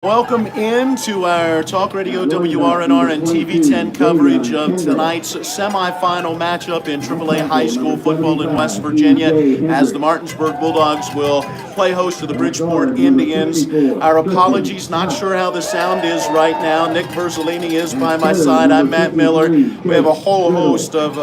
Welcome into our Talk Radio WRNR and TV10 coverage of tonight's semifinal matchup in AAA high school football in West Virginia as the Martinsburg Bulldogs will play host to the Bridgeport Indians. Our apologies, not sure how the sound is right now. Nick Verzolini is by my side. I'm Matt Miller. We have a whole host of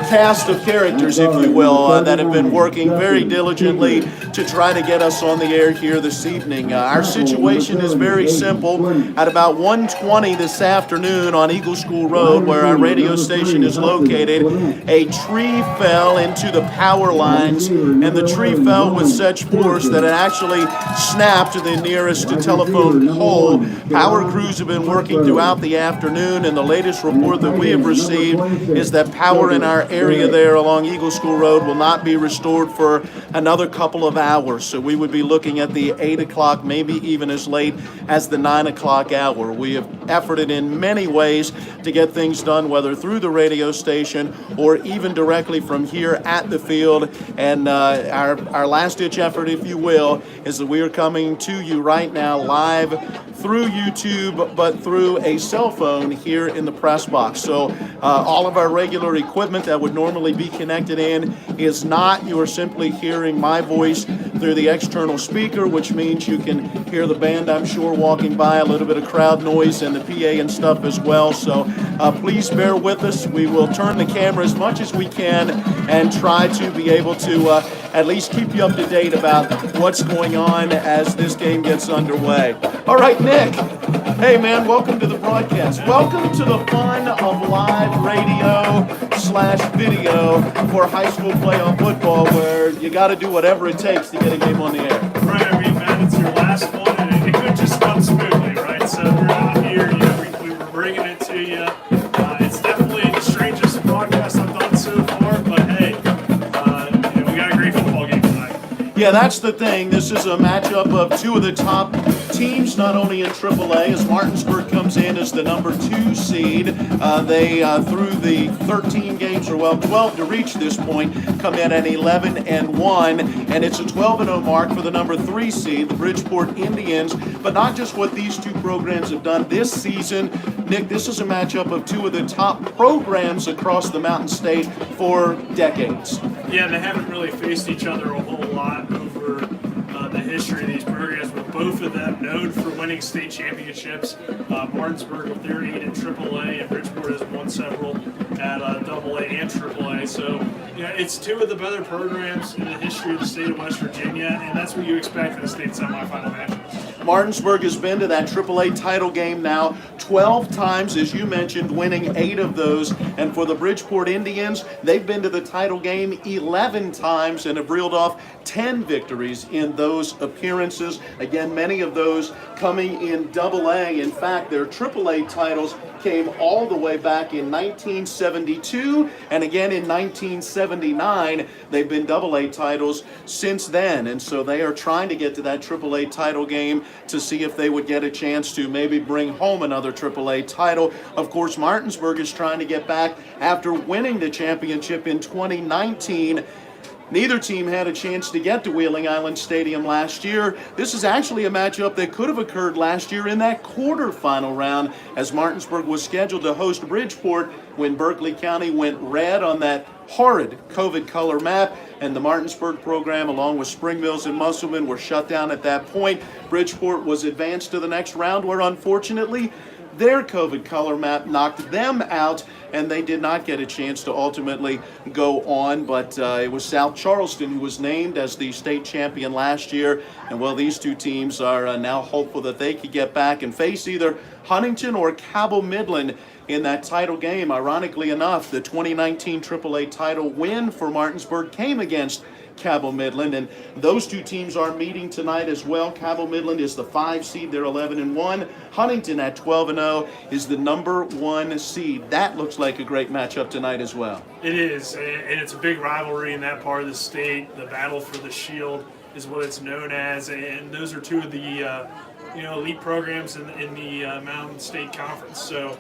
cast of characters, if you will, that have been working very diligently to try to get us on the air here this evening. Our situation is very simple. At about 1:20 this afternoon on Eagle School Road, where our radio station is located, a tree fell into the power lines, and the tree fell with such force that it actually snapped the nearest telephone pole. Power crews have been working throughout the afternoon, and the latest report that we have received is that power in our area there along Eagle School Road will not be restored for another couple of hours. So we would be looking at the 8 o'clock, maybe even as late as the 9 o'clock hour. We have efforted in many ways to get things done, whether through the radio station or even directly from here at the field. And our last-ditch effort, if you will, is that we are coming to you right now live through YouTube, but through a cell phone here in the press box. So all of our regular equipment that would normally be connected in is not. You are simply hearing my voice through the external speaker, which means you can hear the band, I'm sure, walking by, a little bit of crowd noise and the PA and stuff as well. So please bear with us. We will turn the camera as much as we can and try to be able to at least keep you up to date about what's going on as this game gets underway. All right, Nick. Hey, man, welcome to the broadcast. Welcome to the fun of live radio/video for high school playoff football, where you got to do whatever it takes to get a game on the air. Right, I mean, Matt, it's your last one, and it could just run smoothly, right? So we're out here, we were bringing it to you. It's definitely the strangest broadcast I've done so far, but hey, we got a great football game tonight. Yeah, that's the thing. This is a matchup of two of the top teams, not only in AAA, as Martinsburg comes in as the number 2 seed. They, through the 13 games, or 12 to reach this point, come in at 11-1, and it's a 12-0 mark for the number 3 seed, the Bridgeport Indians. But not just what these two programs have done this season. Nick, this is a matchup of two of the top programs across the Mountain State for decades. Yeah, they haven't really faced each other a whole lot over the history of these programs, but both of them known for winning state championships. Martinsburg with their 8 in AAA, and Bridgeport has won several at AA and AAA. So, it's two of the better programs in the history of the state of West Virginia, and that's what you expect in a state semifinal match. Martinsburg has been to that AAA title game now 12 times, as you mentioned, winning 8 of those. And for the Bridgeport Indians, they've been to the title game 11 times and have reeled off 10 victories in those appearances. Again, many of those coming in AA. In fact, their AAA titles came all the way back in 1972 and again in 1979. They've been AA titles since then, and so they are trying to get to that AAA title game to see if they would get a chance to maybe bring home another AAA title. Of course, Martinsburg is trying to get back after winning the championship in 2019. Neither team had a chance to get to Wheeling Island Stadium last year. This is actually a matchup that could have occurred last year in that quarterfinal round, as Martinsburg was scheduled to host Bridgeport when Berkeley County went red on that horrid COVID color map, and the Martinsburg program, along with Spring Mills and Musselman, were shut down at that point. Bridgeport was advanced to the next round, where unfortunately their COVID color map knocked them out, and they did not get a chance to ultimately go on. But it was South Charleston who was named as the state champion last year. And well, these two teams are now hopeful that they could get back and face either Huntington or Cabell Midland in that title game. Ironically enough, the 2019 AAA title win for Martinsburg came against Cabell Midland, and those two teams are meeting tonight as well. Cabell Midland is the 5 seed, they're 11-1. Huntington at 12-0 is the number 1 seed. That looks like a great matchup tonight as well. It is, and it's a big rivalry in that part of the state. The battle for the Shield is what it's known as, and those are two of the elite programs in the Mountain State Conference. So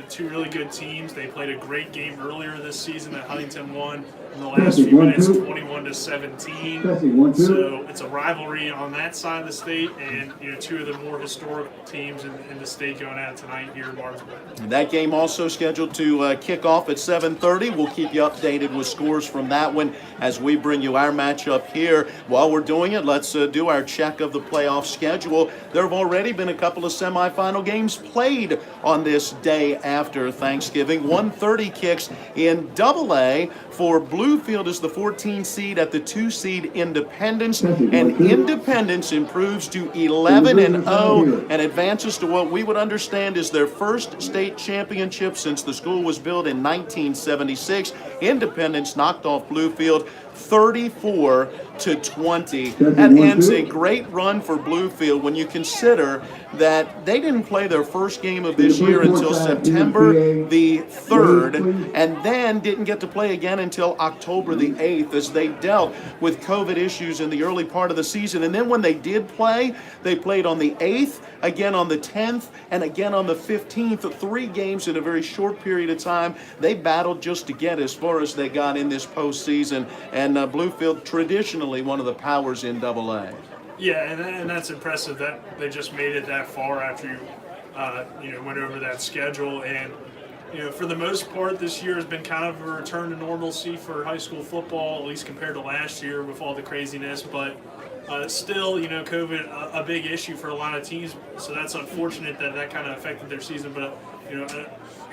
two really good teams. They played a great game earlier this season that Huntington won. in the last few minutes, 21-17. So it's a rivalry on that side of the state, and two of the more historical teams in the state going at it tonight here in Martinsburg. And that game also scheduled to kick off at 7:30. We'll keep you updated with scores from that one as we bring you our matchup here. While we're doing it, let's do our check of the playoff schedule. There have already been a couple of semifinal games played on this day after Thanksgiving. 1:30 kicks in AA for Bluefield is the 14 seed at the 2 seed Independence, and Independence improves to 11-0 and advances to what we would understand is their first state championship since the school was built in 1976. Independence knocked off Bluefield 34-20. That ends a great run for Bluefield when you consider that they didn't play their first game of this year until September the 3rd, and then didn't get to play again until October the 8th as they dealt with COVID issues in the early part of the season. And then when they did play, they played on the 8th, again on the 10th, and again on the 15th. 3 games in a very short period of time. They battled just to get as far as they got in this postseason, and Bluefield traditionally one of the powers in AA. Yeah, and that's impressive that they just made it that far after you went over that schedule. And for the most part, this year has been kind of a return to normalcy for high school football, at least compared to last year with all the craziness. But still, COVID a big issue for a lot of teams. So that's unfortunate that kind of affected their season. But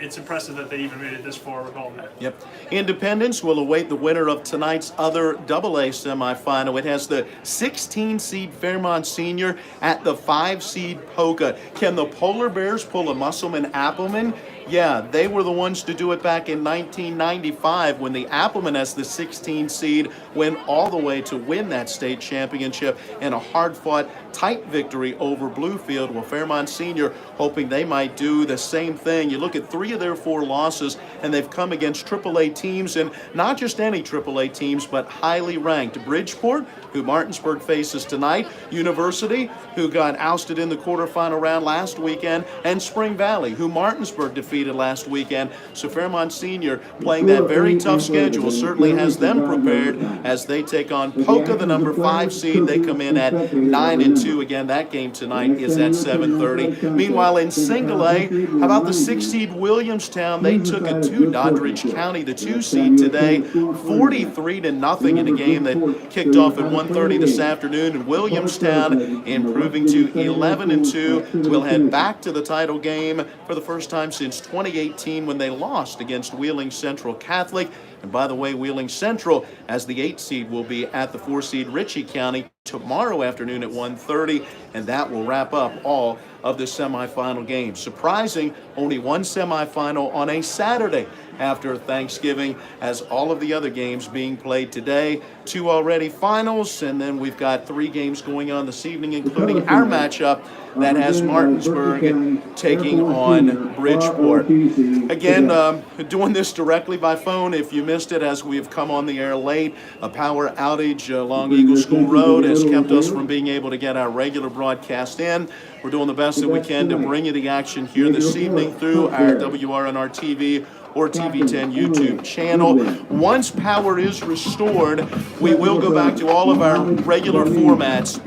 it's impressive that they even made it this far with all that. Yep. Independence will await the winner of tonight's other AA semifinal. It has the 16 seed Fairmont Senior at the 5 seed Polka. Can the Polar Bears pull a Musselman Appleman? Yeah, they were the ones to do it back in 1995 when the Appleman, as the 16 seed, went all the way to win that state championship in a hard-fought, tight victory over Bluefield. Well, Fairmont Senior hoping they might do the same thing. You look at 3 of their 4 losses, and they've come against AAA teams, and not just any AAA teams, but highly ranked. Bridgeport, who Martinsburg faces tonight, University, who got ousted in the quarterfinal round last weekend, and Spring Valley, who Martinsburg defeated last weekend. So Fairmont Senior playing that very tough schedule certainly has them prepared as they take on Polka, the number 5 seed. They come in at 9-2. Again, that game tonight is at 7:30. Meanwhile, in single A, how about the 6 seed Williamstown? They took it to Doddridge County, the 2 seed today, 43-0 in a game that kicked off at 1:30 this afternoon. And Williamstown improving to 11-2. We'll head back to the title game for the first time since 2018 when they lost against Wheeling Central Catholic. And by the way, Wheeling Central, as the 8 seed, will be at the 4 seed Ritchie County tomorrow afternoon at 1:30, and that will wrap up all of the semifinal games. Surprising, only one semifinal on a Saturday after Thanksgiving, as all of the other games being played today. 2 already finals, and then we've got 3 games going on this evening, including our matchup that has Martinsburg taking on Bridgeport. Again, doing this directly by phone. If you missed it, as we've come on the air late, a power outage along Eagle School Road has kept us from being able to get our regular broadcast in. We're doing the best that we can to bring you the action here this evening through our WRNR TV or TV10 YouTube channel. Once power is restored, we will go back to all of our regular formats,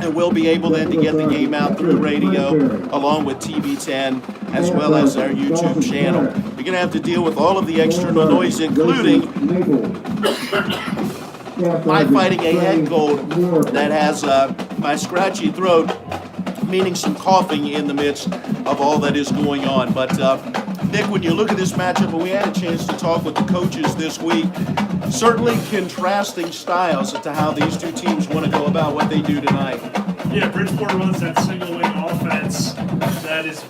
and we'll be able then to get the game out through radio along with TV10 as well as our YouTube channel. You're going to have to deal with all of the external noise, including my fighting a head cold that has my scratchy throat, meaning some coughing in the midst of all that is going on. But Nick, when you look at this matchup, and we had a chance to talk with the coaches this week, certainly contrasting styles as to how these 2 teams want to go about what they do tonight. Yeah, Bridgeport runs that single wing offense that is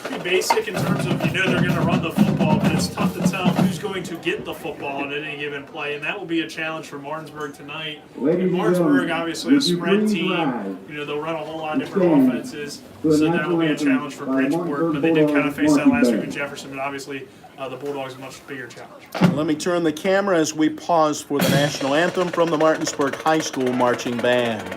pretty basic in terms of, they're going to run the football, but it's tough to tell who's going to get the football in any given play, and that will be a challenge for Martinsburg tonight. And Martinsburg, obviously, a spread team. They'll run a whole lot of different offenses, so that will be a challenge for Bridgeport. But they did kind of face that last week with Jefferson, but obviously the Bulldogs a much bigger challenge. Let me turn the camera as we pause for the national anthem from the Martinsburg High School Marching Band.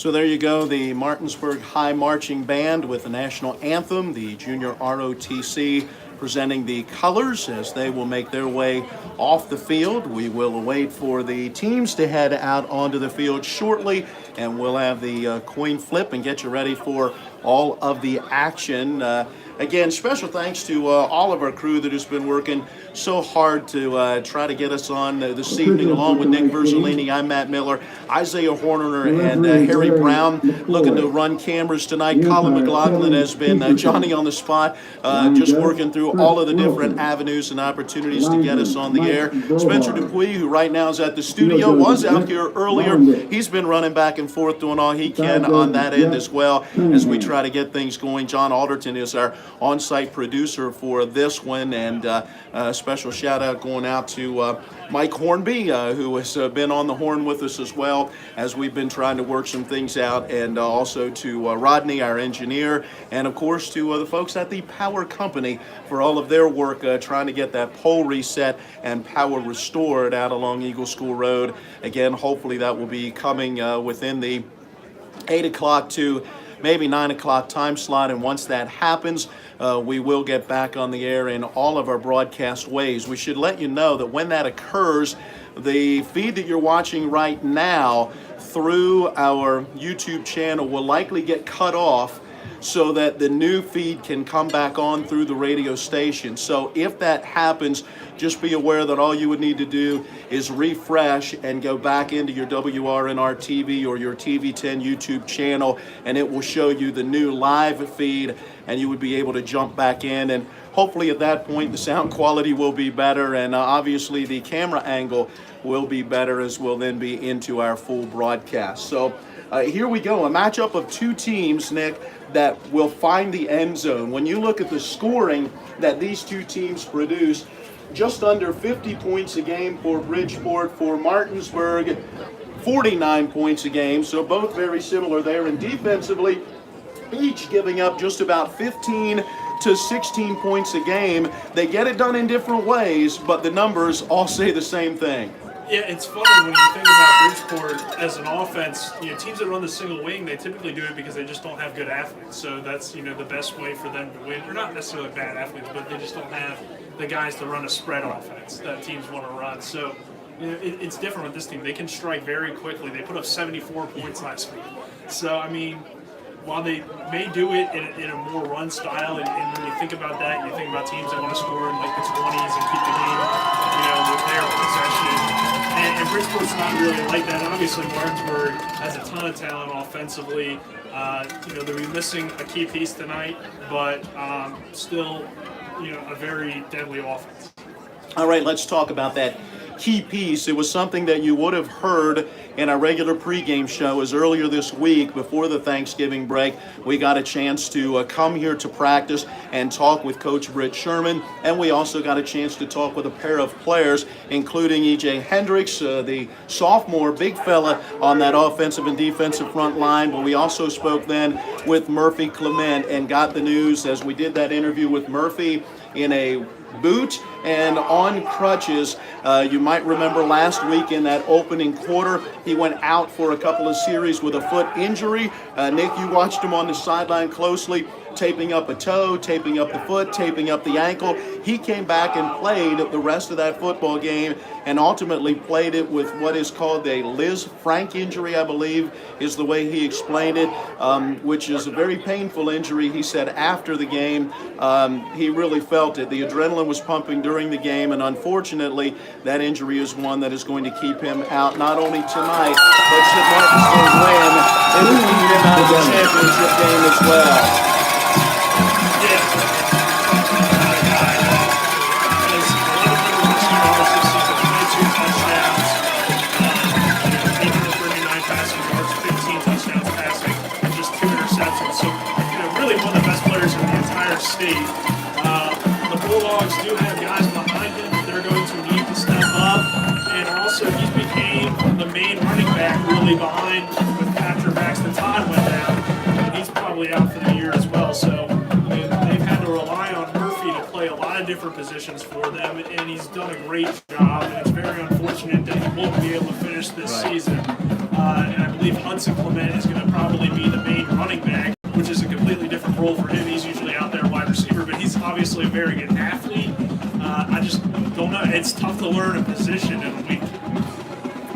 So there you go, the Martinsburg High Marching Band with the national anthem, the junior ROTC presenting the colors as they will make their way off the field. We will wait for the teams to head out onto the field shortly, and we'll have the coin flip and get you ready for all of the action. Again, special thanks to all of our crew that has been working so hard to try to get us on this evening. Along with Nick Verzolini, I'm Matt Miller, Isaiah Horner, and Harry Brown looking to run cameras tonight. Colin McLaughlin has been Johnny on the spot, just working through all of the different avenues and opportunities to get us on the air. Spencer Dupuis, who right now is at the studio, was out here earlier. He's been running back and forth doing all he can on that end as well as we try to get things going. John Alderton is our on-site producer for this one, and a special shout out going out to Mike Hornby, who has been on the horn with us as well as we've been trying to work some things out, and also to Rodney, our engineer, and of course to the folks at the Power Company for all of their work trying to get that pole reset and power restored out along Eagle School Road. Again, hopefully that will be coming within the 8 o'clock to maybe 9 o'clock time slot, and once that happens, we will get back on the air in all of our broadcast ways. We should let you know that when that occurs, the feed that you're watching right now through our YouTube channel will likely get cut off so that the new feed can come back on through the radio station. So if that happens, just be aware that all you would need to do is refresh and go back into your WRNR TV or your TV10 YouTube channel, and it will show you the new live feed, and you would be able to jump back in. And hopefully at that point the sound quality will be better, and obviously the camera angle will be better, as we'll then be into our full broadcast. So here we go, a matchup of two teams, Nick, that will find the end zone. When you look at the scoring that these two teams produce, just under 50 points a game for Bridgeport. For Martinsburg, 49 points a game, so both very similar there. And defensively, each giving up just about 15 to 16 points a game. They get it done in different ways, but the numbers all say the same thing. Yeah, it's funny when you think about Bridgeport as an offense. Teams that run the single wing, they typically do it because they just don't have good athletes. So that's the best way for them to win. They're not necessarily bad athletes, but they just don't have the guys to run a spread offense that teams want to run. So it's different with this team. They can strike very quickly. They put up 74 points last week. So I mean, while they may do it in a more run style, and when you think about that, you think about teams that want to score in like the 20s and keep the game, with their possession. And Bridgeport's not really like that. Obviously, Martinsburg has a ton of talent offensively. They'll be missing a key piece tonight, but still, a very deadly offense. All right, let's talk about that key piece. It was something that you would have heard in our regular pregame show, as earlier this week before the Thanksgiving break we got a chance to come here to practice and talk with Coach Britt Sherman, and we also got a chance to talk with a pair of players, including E.J. Hendricks, the sophomore, big fella on that offensive and defensive front line. But we also spoke then with Murphy Clement and got the news as we did that interview with Murphy in a boot and on crutches. You might remember last week in that opening quarter, he went out for a couple of series with a foot injury. Nick, you watched him on the sideline closely, taping up a toe, taping up the foot, taping up the ankle. He came back and played the rest of that football game and ultimately played it with what is called a Liz Frank injury, I believe is the way he explained it, which is a very painful injury. He said after the game he really felt it. The adrenaline was pumping during the game, and unfortunately that injury is one that is going to keep him out not only tonight, but should Martinsburg win, it will keep him out of the championship game as well. State. The Bulldogs do have guys behind him that they're going to need to step up, and also he's became the main running back really behind with Patrick Baxton. Todd went down, and he's probably out for the year as well. So they've had to rely on Murphy to play a lot of different positions for them, and he's done a great job. And it's very unfortunate that he won't be able to finish this season. and I believe Hudson Clement is going to probably be the main running back, which is a completely different role for him. He's usually out there wide receiver, but he's obviously a very good athlete. I just don't know. It's tough to learn a position in a week.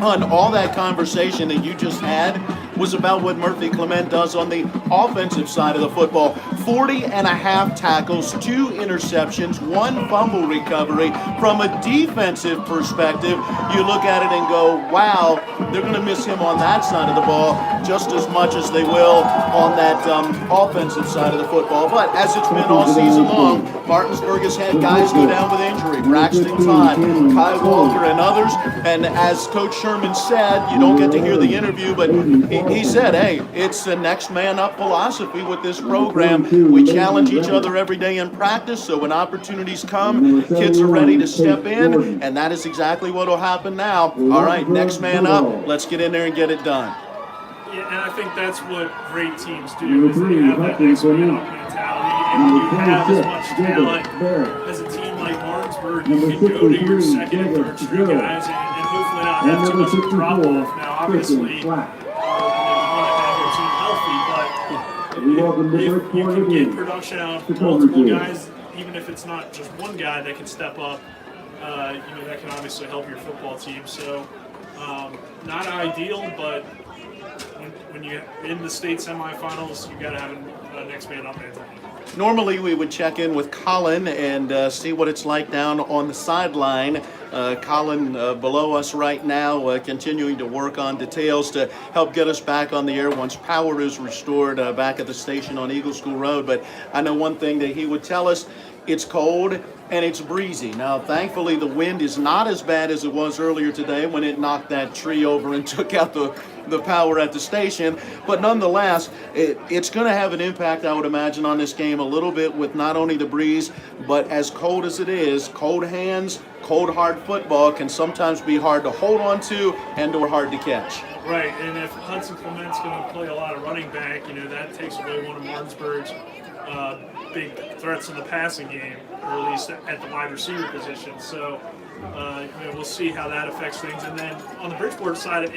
And all that conversation that you just had was about what Murphy Clement does on the offensive side of the football. 40 and a half tackles, 2 interceptions, 1 fumble recovery. From a defensive perspective, you look at it and go, wow, they're going to miss him on that side of the ball just as much as they will on that offensive side of the football. But as it's been all season long, Martinsburg has had guys go down with injury. Braxton Todd, Kai Walker, and others. And as Coach Sherman said, you don't get to hear the interview, but he said, hey, it's the next man up philosophy with this program. We challenge each other every day in practice, so when opportunities come, kids are ready to step in, and that is exactly what will happen now. All right, next man up. Let's get in there and get it done. Yeah, and I think that's what great teams do, is they have that next man up mentality, and when you have as much talent as a team like Martinsburg, you can go to your second and third string guys and hopefully not have too much of a drop-off. Now, obviously, you want to have your team healthy, but if you can get production out of multiple guys, even if it's not just one guy that can step up, that can obviously help your football team. So, not ideal, but when you're in the state semifinals, you got to have a next man up mentality. Normally we would check in with Colin and see what it's like down on the sideline. Colin below us right now, continuing to work on details to help get us back on the air once power is restored back at the station on Eagle School Road. But I know one thing that he would tell us: it's cold and it's breezy. Now, thankfully, the wind is not as bad as it was earlier today when it knocked that tree over and took out the power at the station. But nonetheless, it's going to have an impact, I would imagine, on this game a little bit with not only the breeze, but as cold as it is, cold hands, cold hard football can sometimes be hard to hold on to and or hard to catch. Right, and if Hudson Clement's going to play a lot of running back, that takes away one of Martinsburg's big threats in the passing game, or at least at the wide receiver position. So, we'll see how that affects things. And then on the Bridgeport side,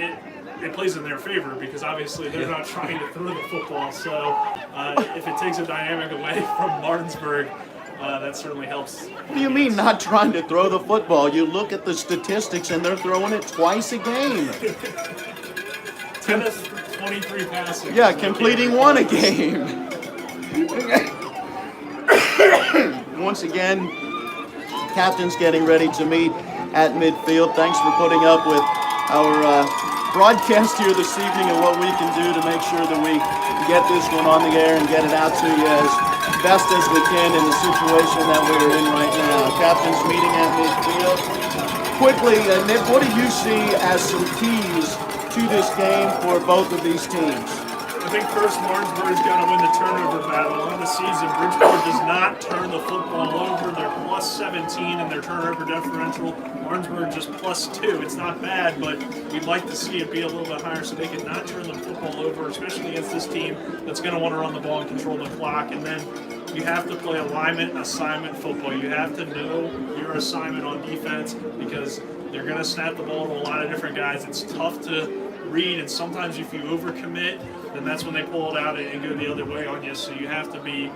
it plays in their favor because obviously they're not trying to throw the football. So, if it takes a dynamic away from Martinsburg, that certainly helps. What do you mean not trying to throw the football? You look at the statistics and they're throwing it twice a game. 10 of 23 passing. Yeah, completing one a game. Once again, captain's getting ready to meet at midfield. Thanks for putting up with our broadcast here this evening and what we can do to make sure that we get this one on the air and get it out to you as best as we can in the situation that we're in right now. Captain's meeting at midfield. Quickly, Nick, what do you see as some keys to this game for both of these teams? I think first Martinsburg's got to win the turnover battle. On the season, Bridgeport does not turn the football over. They're plus 17 in their turnover differential. Martinsburg just plus 2. It's not bad, but we'd like to see it be a little bit higher so they can not turn the football over, especially against this team that's going to want to run the ball and control the clock. And then you have to play alignment and assignment football. You have to know your assignment on defense because they're going to snap the ball to a lot of different guys. It's tough to read, and sometimes if you overcommit, then that's when they pull it out and go the other way on you. So you have to be,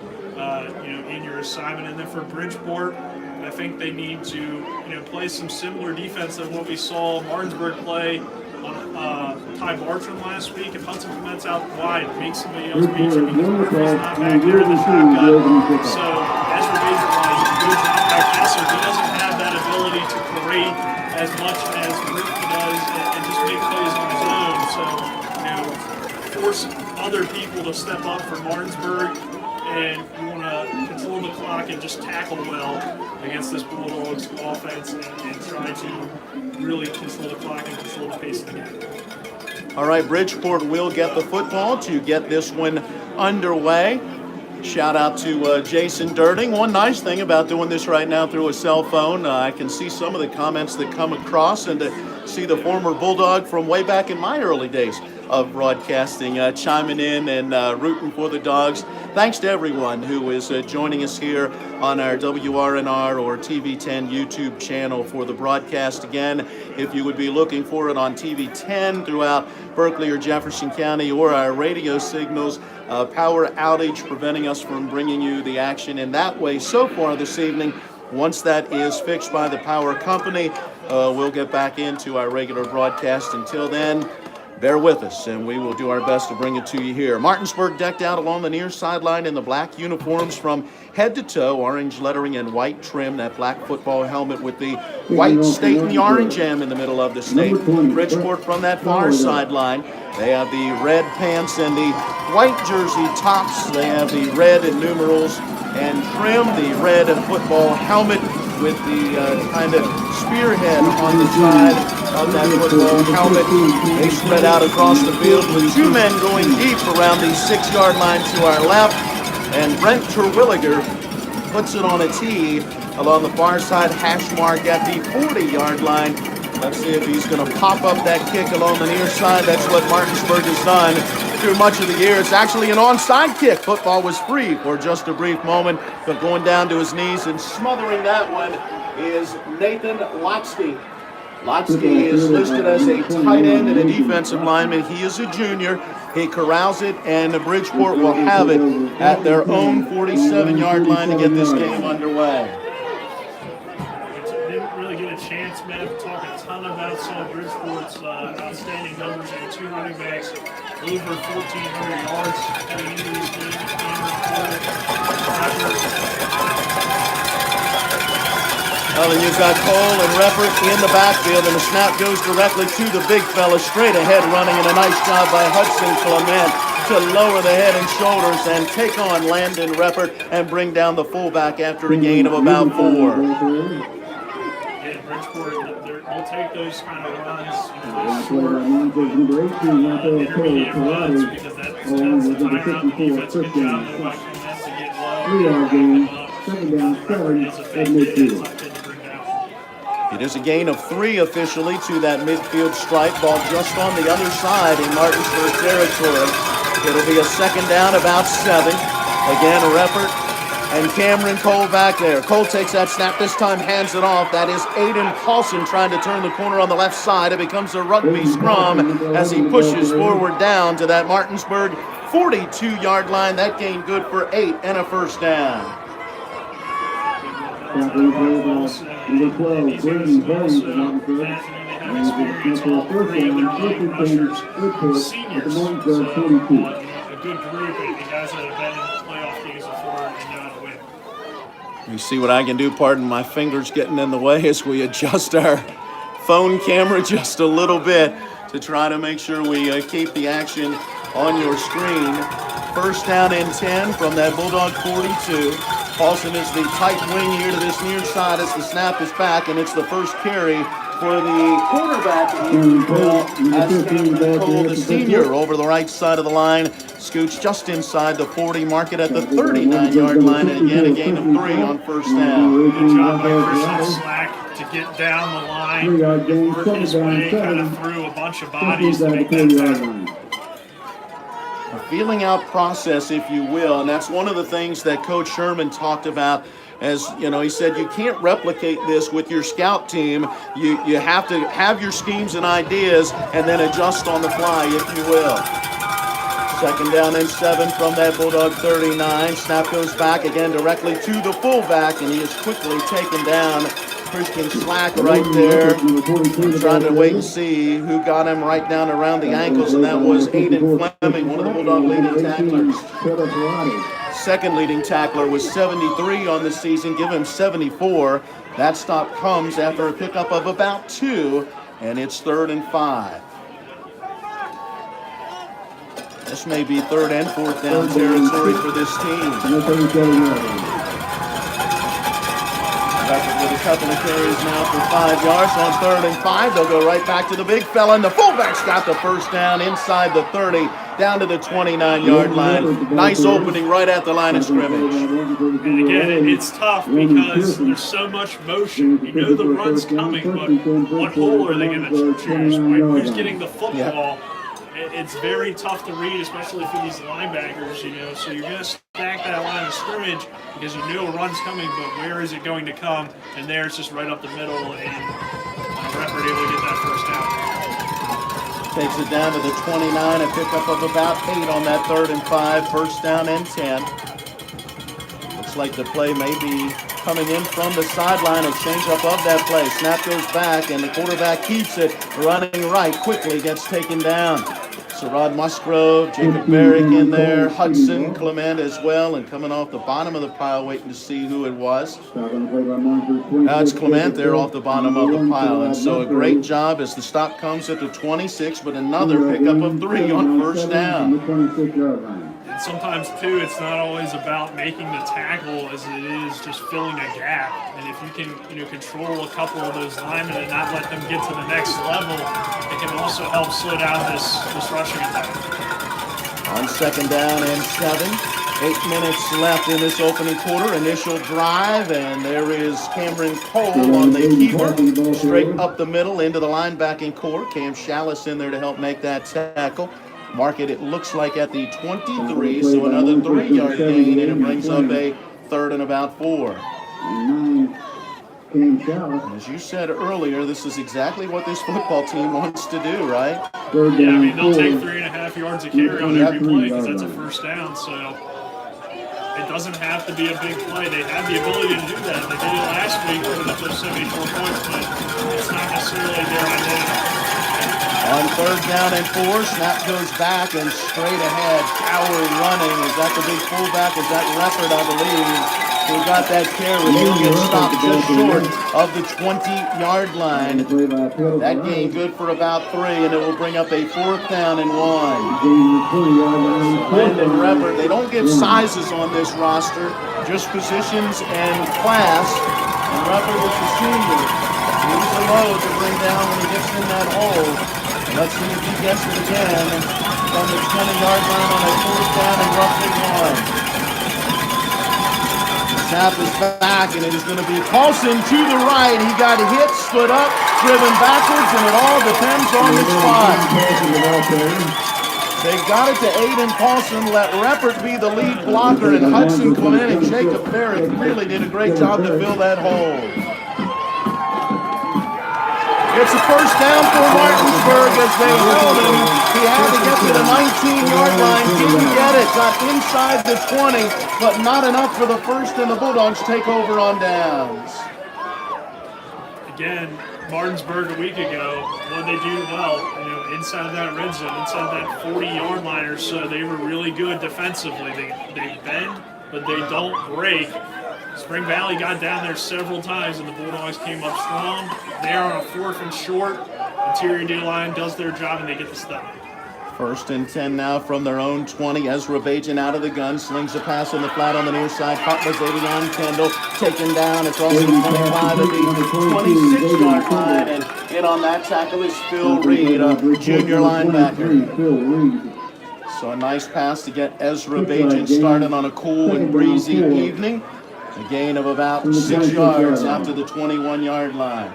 in your assignment. And then for Bridgeport, I think they need to, play some similar defense than what we saw Martinsburg play on Ty Bartram last week. If Hudson Clement's out wide, make somebody else beat you because Murphy's not back there in the shotgun. So Ezra Basil is a good drop-back passer. He doesn't have that ability to create as much as Murphy does and just make plays on his own. So, force other people to step up for Martinsburg, and you want to control the clock and just tackle well against this Bulldogs offense and try to really control the clock and control the pace of the game. All right, Bridgeport will get the football to get this one underway. Shout out to Jason Dirting. One nice thing about doing this right now through a cell phone, I can see some of the comments that come across and to see the former Bulldog from way back in my early days of broadcasting chiming in and rooting for the Dogs. Thanks to everyone who is joining us here on our WRNR or TV10 YouTube channel for the broadcast. Again, if you would be looking for it on TV 10 throughout Berkeley or Jefferson County, or our radio signals. Power outage preventing us from bringing you the action in that way so far this evening. Once that is fixed by the power company, we'll get back into our regular broadcast. Until then, bear with us, and we will do our best to bring it to you here. Martinsburg decked out along the near sideline in the black uniforms from head to toe, orange lettering and white trim, that black football helmet with the white state and the orange M in the middle of the state. Bridgeport from that far sideline. They have the red pants and the white jersey tops. They have the red and numerals and trim, the red football helmet with the kind of spearhead on the side of that football helmet. They spread out across the field with two men going deep around the 6-yard line to our left. And Brent Terwilliger puts it on a tee along the far side hash mark at the 40-yard line. Let's see if he's going to pop up that kick along the near side. That's what Martinsburg has done through much of the year. It's actually an onside kick. Football was free for just a brief moment, but going down to his knees and smothering that one is Nathan Lotsky. Lotsky is listed as a tight end and a defensive lineman. He is a junior. He corrals it, and Bridgeport will have it at their own 47-yard line to get this game underway. Didn't really get a chance, Matt, to talk a ton about some of Bridgeport's outstanding numbers. They had 2 running backs over 1,400 yards heading into this game. Well, and you've got Cole and Reppert in the backfield, and the snap goes directly to the big fella, straight ahead running, and a nice job by Hudson Clement to lower the head and shoulders and take on Landon Reppert and bring down the fullback after a gain of about 4. Yeah, Bridgeport, they'll take those kind of runs, those short, intermediate runs, because that's the time the defense. Good job though by Clement to get low. It is a gain of 3 officially to that midfield stripe. Ball just on the other side in Martinsburg territory. It'll be a second down, about 7. Again, Reppert and Cameron Cole back there. Cole takes that snap, this time hands it off. That is Aiden Paulson trying to turn the corner on the left side. It becomes a rugby scrum as he pushes forward down to that Martinsburg 42-yard line. That gain good for 8 and a first down. You see what I can do, pardon my fingers getting in the way as we adjust our phone camera just a little bit to try to make sure we keep the action on your screen. First down and 10 from that Bulldog 42. Paulson is the tight wing here to this near side as the snap is back, and it's the first carry for the quarterback, as Cameron Cole, the senior, over the right side of the line. Scoots just inside the 40, mark it at the 39-yard line, and again a gain of 3 on first down. Good job by Christian Slack to get down the line and work his way kind of through a bunch of bodies to make that tackle. A feeling out process, if you will, and that's one of the things that Coach Sherman talked about. As you know, he said you can't replicate this with your scout team. You have to have your schemes and ideas and then adjust on the fly, if you will. Second down and 7 from that Bulldog 39. Snap goes back again directly to the fullback, and he is quickly taken down. Christian Slack right there, trying to wait and see who got him right down around the ankles, and that was Aiden Fleming, one of the Bulldog leading tacklers. Second leading tackler was 73 on the season, give him 74. That stop comes after a pickup of about 2, and it's 3rd and 5. This may be 3rd and 4th down territory for this team. With a couple of carries now for 5 yards on 3rd and 5. They'll go right back to the big fella, and the fullback's got the first down inside the 30, down to the 29-yard line. Nice opening right at the line of scrimmage. And again, it's tough because there's so much motion. You know the run's coming, but what hole are they going to choose? Right? Who's getting the football? Yeah. It's very tough to read, especially for these linebackers, you know. So you're going to stack that line of scrimmage because you know a run's coming, but where is it going to come? And there it's just right up the middle. And Redford able to get that first down. Takes it down to the 29, a pickup of about 8 on that 3rd and 5, first down and 10. Looks like the play may be coming in from the sideline, a change up of that play. Snap goes back, and the quarterback keeps it, running right, quickly gets taken down. So Rod Musgrove, Jacob Barrick in there, Hudson Clement as well, and coming off the bottom of the pile, waiting to see who it was. Now it's Clement there off the bottom of the pile, and so a great job as the stop comes at the 26, but another pickup of 3 on first down. And sometimes, too, it's not always about making the tackle as it is just filling a gap. And if you can, control a couple of those linemen and not let them get to the next level, it can also help slow down this rushing attack. On 2nd down and 7, 8 minutes left in this opening quarter. Initial drive, and there is Cameron Cole on the keeper, straight up the middle into the linebacking core. Cam Shallis in there to help make that tackle. Mark it looks like at the 23, so another 3-yard gain, and it brings up a 3rd and about 4. As you said earlier, this is exactly what this football team wants to do, right? Yeah, I mean, they'll take 3.5 yards a carry on every play because that's a first down, so it doesn't have to be a big play. They have the ability to do that. They did it last week for the first 74 points, but it's not necessarily their identity. On 3rd down and 4, snap goes back and straight ahead. Power running. Is that the big fullback? Is that Redford, I believe, who got that carry? He'll get stopped just short of the 20-yard line. That gain good for about 3, and it will bring up a 4th down and 1. Landon Redford, they don't give sizes on this roster, just positions and class. And Redford was a senior. He's a load to bring down when he gets in that hole. Let's see if he gets it again from the 20-yard line on a 4th down and roughly 1. Snap is back, and it is going to be Paulson to the right. He got hit, stood up, driven backwards, and it all depends on the spot. They got it to Aiden Paulson, let Reppert be the lead blocker, and Hudson Clement and Jacob Barrick really did a great job to fill that hole. It's a first down for Martinsburg as they held him. He had to get to the 19-yard line, didn't get it, got inside the 20, but not enough for the first, and the Bulldogs take over on downs. Again, Martinsburg a week ago, what did they do well? Inside of that red zone, inside that 40-yard line or so, they were really good defensively. They bend, but they don't break. Spring Valley got down there several times, and the Bulldogs came up strong. They are on a 4th and short. Interior D-line does their job, and they get the stop. 1st and 10 now from their own 20. Ezra Bajan out of the gun, slings a pass in the flat on the near side. Caught by Xavier Kendall, taken down across the 25 of the 26-yard line, and in on that tackle is Phil Reed, a junior linebacker. So a nice pass to get Ezra Bajan started on a cool and breezy evening. A gain of about 6 yards after the 21-yard line.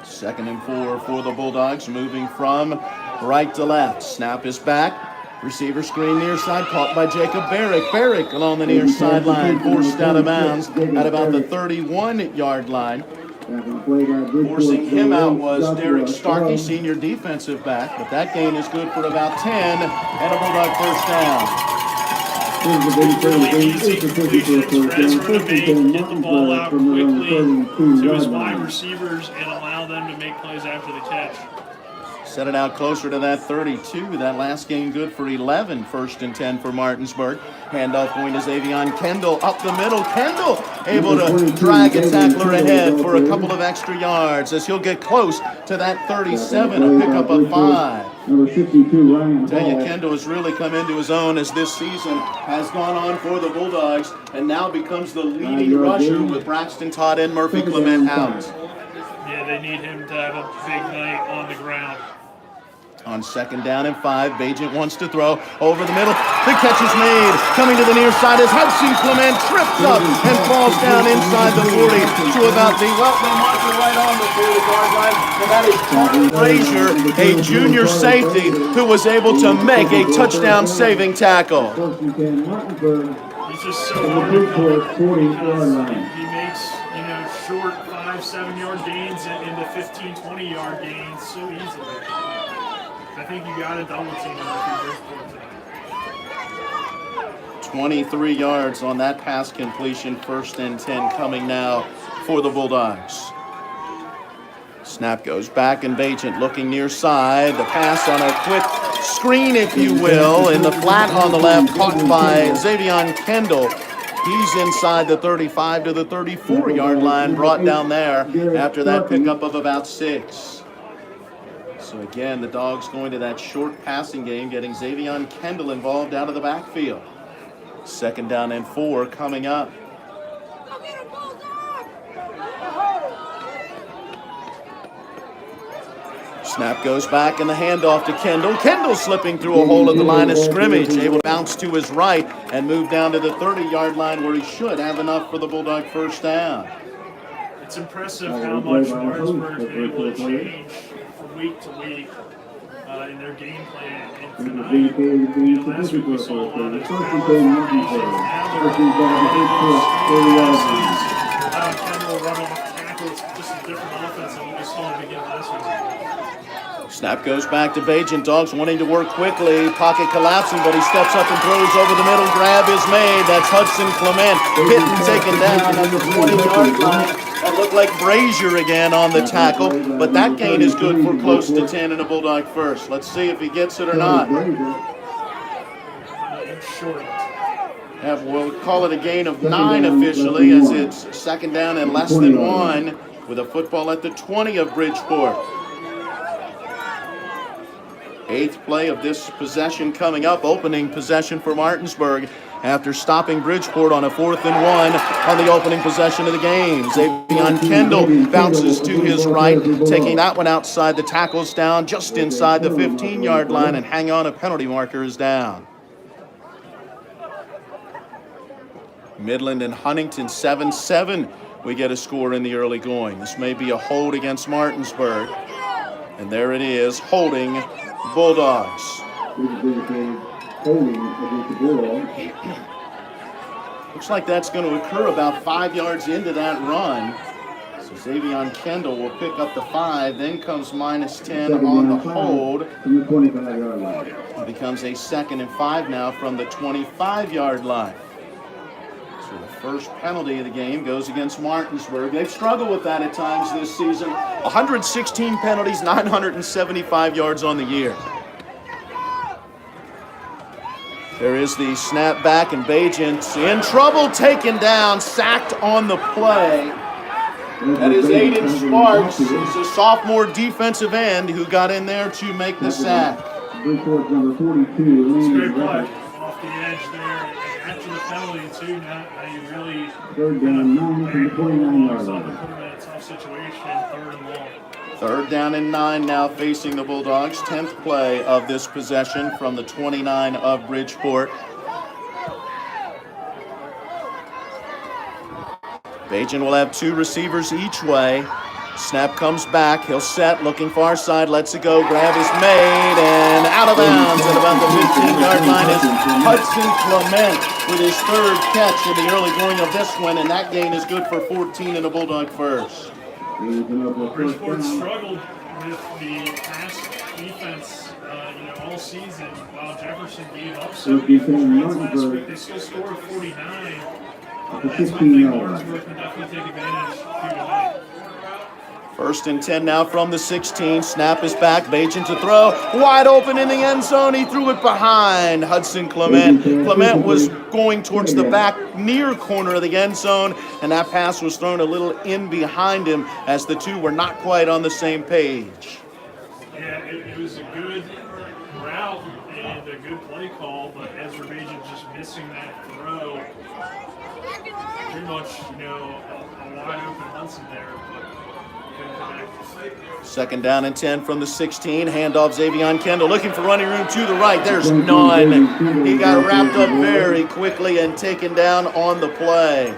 2nd and 4 for the Bulldogs, moving from right to left. Snap is back. Receiver screen near side, caught by Jacob Barrick. Barrick along the near sideline, forced out of bounds at about the 31-yard line. Forcing him out was Derek Starkey, senior defensive back, but that gain is good for about 10, and a Bulldog first down. Really easy completions for Ezra to make, get the ball out quickly to his wide receivers and allow them to make plays after the catch. Set it out closer to that 32. That last game good for 11. 1st and 10 for Martinsburg. Handoff going to Xavier Kendall up the middle. Kendall able to drag a tackler ahead for a couple of extra yards as he'll get close to that 37, a pickup of 5. Number 52, Ryan Tell you, Kendall has really come into his own as this season has gone on for the Bulldogs and now becomes the leading rusher with Braxton Todd and Murphy Clement out. Yeah, they need him to have a big night on the ground. On 2nd down and 5, Bajent wants to throw over the middle. The catch is made. Coming to the near side is Hudson Clement, trips up and falls down inside the 40 to about the, well, they mark it right on the 40-yard line. And that is Carter Frazier, a junior safety who was able to make a touchdown-saving tackle. He's just so hard to cover because he makes, short 5-7 yard gains into 15-20 yard gains so easily. I think you got a double team if you're Bridgeport tonight. 23 yards on that pass completion. 1st and 10 coming now for the Bulldogs. Snap goes back, and Bajent looking near side. The pass on a quick screen, if you will, in the flat on the left, caught by Xavion Kendall. He's inside the 35 to the 34-yard line, brought down there after that pickup of about 6. So again, the Dogs going to that short passing game, getting Xavion Kendall involved out of the backfield. 2nd down and 4 coming up. Snap goes back, and the handoff to Kendall. Kendall slipping through a hole at the line of scrimmage, able to bounce to his right and move down to the 30-yard line where he should have enough for the Bulldog 1st down. It's impressive how much Martinsburg is able to change from week to week in their game plan. And tonight, last week we saw a lot of power formations. Kendall run off tackle. It's just a different offense than what we saw at the beginning of this week. Snap goes back to Bajent. Dogs wanting to work quickly. Pocket collapsing, but he steps up and throws over the middle. Grab is made. That's Hudson Clement. Hit and taken down at the 20-yard line. That looked like Brazier again on the tackle, but that gain is good for close to 10 and a Bulldog 1st. Let's see if he gets it or not. Yeah, we'll call it a gain of 9 officially, as it's 2nd down and less than 1 with a football at the 20 of Bridgeport. 8th play of this possession coming up, opening possession for Martinsburg after stopping Bridgeport on a 4th and 1 on the opening possession of the game. Xavion Kendall bounces to his right, taking that one outside the tackles down just inside the 15-yard line, and hang on, a penalty marker is down. Midland and Huntington 7-7. We get a score in the early going. This may be a hold against Martinsburg. And there it is, holding Bulldogs. Looks like that's going to occur about 5 yards into that run. So Xavion Kendall will pick up the 5, then comes -10 on the hold. It becomes a 2nd and 5 now from the 25-yard line. So the first penalty of the game goes against Martinsburg. They've struggled with that at times this season. 116 penalties, 975 yards on the year. There is the snap back, and Bajent in trouble, taken down, sacked on the play. That is Aiden Sparks. He's a sophomore defensive end who got in there to make the sack. It's a great play off the edge there. After the penalty, too, now you really put him in a tough situation, 3rd and long. 3rd down and 9 now facing the Bulldogs. 10th play of this possession from the 29 of Bridgeport. Bajent will have 2 receivers each way. Snap comes back. He'll set, looking far side, lets it go. Grab is made, and out of bounds at about the 15-yard line is Hudson Clement with his 3rd catch in the early going of this one, and that gain is good for 14 and a Bulldog 1st. Bridgeport struggled with the pass defense, all season. While Jefferson gave up 74 points last week, they still scored 49. That's one thing Martinsburg can definitely take advantage here tonight. 1st and 10 now from the 16. Snap is back. Bajent to throw. Wide open in the end zone. He threw it behind Hudson Clement. Clement was going towards the back near corner of the end zone, and that pass was thrown a little in behind him as the two were not quite on the same page. Yeah, it was a good route and a good play call, but Ezra Bajent just missing that throw. Pretty much, a wide open Hudson there, but 2nd down and 10 from the 16. Handoff Xavion Kendall looking for running room to the right. There's none. He got wrapped up very quickly and taken down on the play.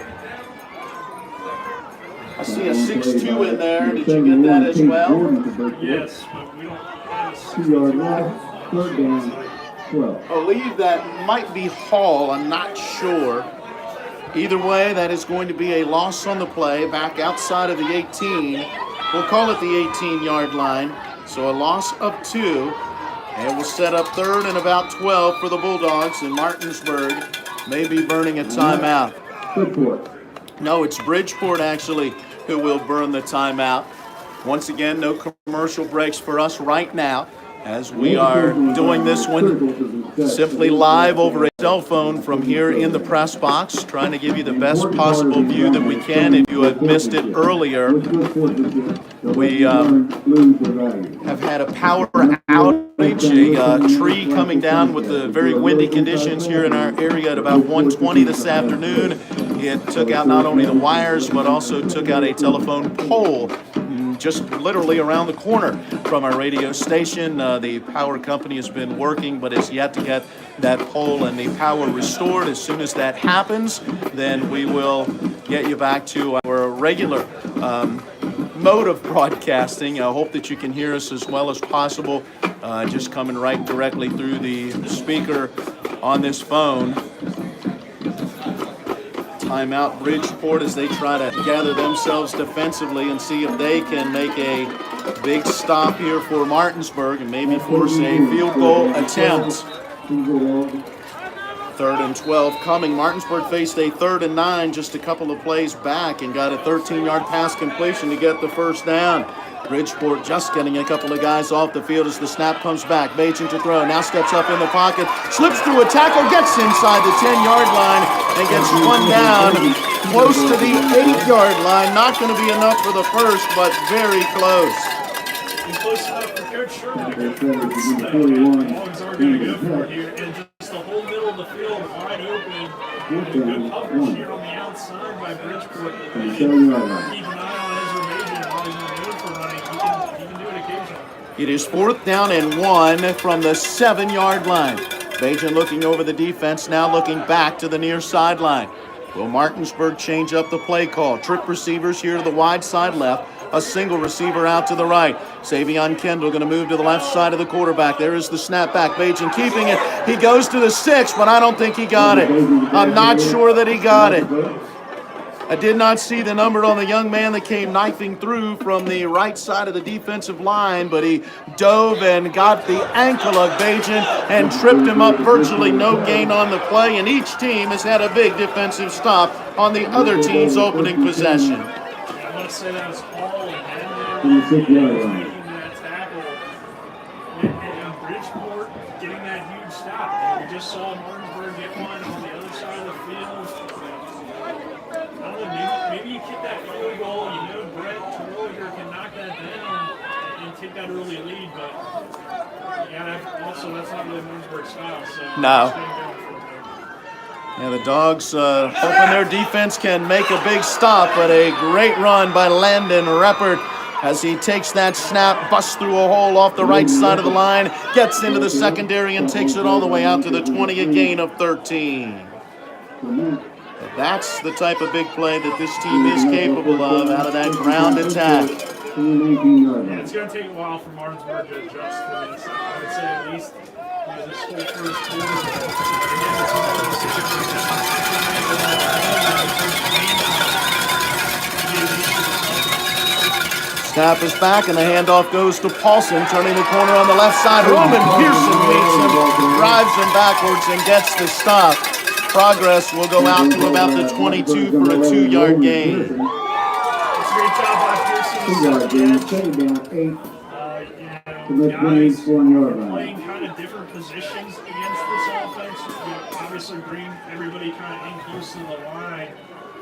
I see a 6'2" in there. Did you get that as well? Yes, but we don't have a 6'2". I believe that might be Hall. I'm not sure. Either way, that is going to be a loss on the play, back outside of the 18. We'll call it the 18-yard line. So a loss of 2. And we'll set up third and about 12 for the Bulldogs, and Martinsburg may be burning a timeout. No, it's Bridgeport, actually, who will burn the timeout. Once again, no commercial breaks for us right now, as we are doing this one simply live over a cell phone from here in the press box, trying to give you the best possible view that we can. If you had missed it earlier, we have had a power outage, a tree coming down with the very windy conditions here in our area at about 1:20 this afternoon. It took out not only the wires, but also took out a telephone pole just literally around the corner from our radio station. The power company has been working, but has yet to get that pole and the power restored. As soon as that happens, then we will get you back to our regular mode of broadcasting. I hope that you can hear us as well as possible, just coming right directly through the speaker on this phone. Timeout Bridgeport as they try to gather themselves defensively and see if they can make a big stop here for Martinsburg and maybe force a field goal attempt. 3rd and 12 coming. Martinsburg faced a 3rd and 9 just a couple of plays back and got a 13-yard pass completion to get the first down. Bridgeport just getting a couple of guys off the field as the snap comes back. Bajan to throw, now steps up in the pocket, slips through a tackle, gets inside the 10-yard line, and gets one down close to the 8-yard line. Not going to be enough for the first, but very close. Close enough for Coach Sherman. The Dogs are going to go for it here, and just the whole middle of the field wide open. Good coverage here on the outside by Bridgeport. Keep an eye on Ezra Bajan while he's on the road for running. He can do it occasionally. It is 4th down and 1 from the 7-yard line. Bajan looking over the defense, now looking back to the near sideline. Will Martinsburg change up the play call? Trick receivers here to the wide side left. A single receiver out to the right. Savion Kendall going to move to the left side of the quarterback. There is the snap back. Bajan keeping it. He goes to the 6, but I don't think he got it. I'm not sure that he got it. I did not see the number on the young man that came knifing through from the right side of the defensive line, but he dove and got the ankle of Bajan and tripped him up. Virtually no gain on the play, and each team has had a big defensive stop on the other team's opening possession. I want to say that was Hall and making that tackle. And Bridgeport getting that huge stop. We just saw Martinsburg get one on the other side of the field. I don't know, maybe you kick that field goal. You know Brett Terwilliger can knock that down and take that early lead, but yeah, also that's not really Martinsburg style. So no. Yeah, the Dogs hoping their defense can make a big stop, but a great run by Landon Reppert as he takes that snap, busts through a hole off the right side of the line, gets into the secondary and takes it all the way out to the 20, a gain of 13. But that's the type of big play that this team is capable of out of that ground attack. Yeah, it's going to take a while for Martinsburg to adjust to this. I would say at least this whole first Snap is back, and the handoff goes to Paulson, turning the corner on the left side. Roman Pearson meets him, drives him backwards, and gets the stop. Progress will go out to about the 22 for a 2-yard gain. It's a great job by Pearson. Guys playing kind of different positions against this offense. Obviously, bring everybody kind of in close to the line.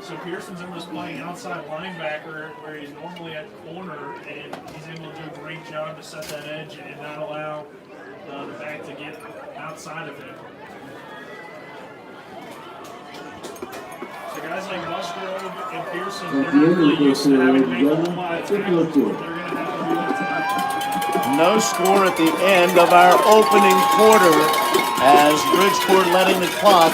So Pearson's almost playing outside linebacker where he's normally at corner, and he's able to do a great job to set that edge and not allow the back to get outside of him. So guys like Musgrove and Pearson, they're not really used to having to make a whole lot of tackles. They're going to have to do it tonight. No score at the end of our opening quarter as Bridgeport letting the clock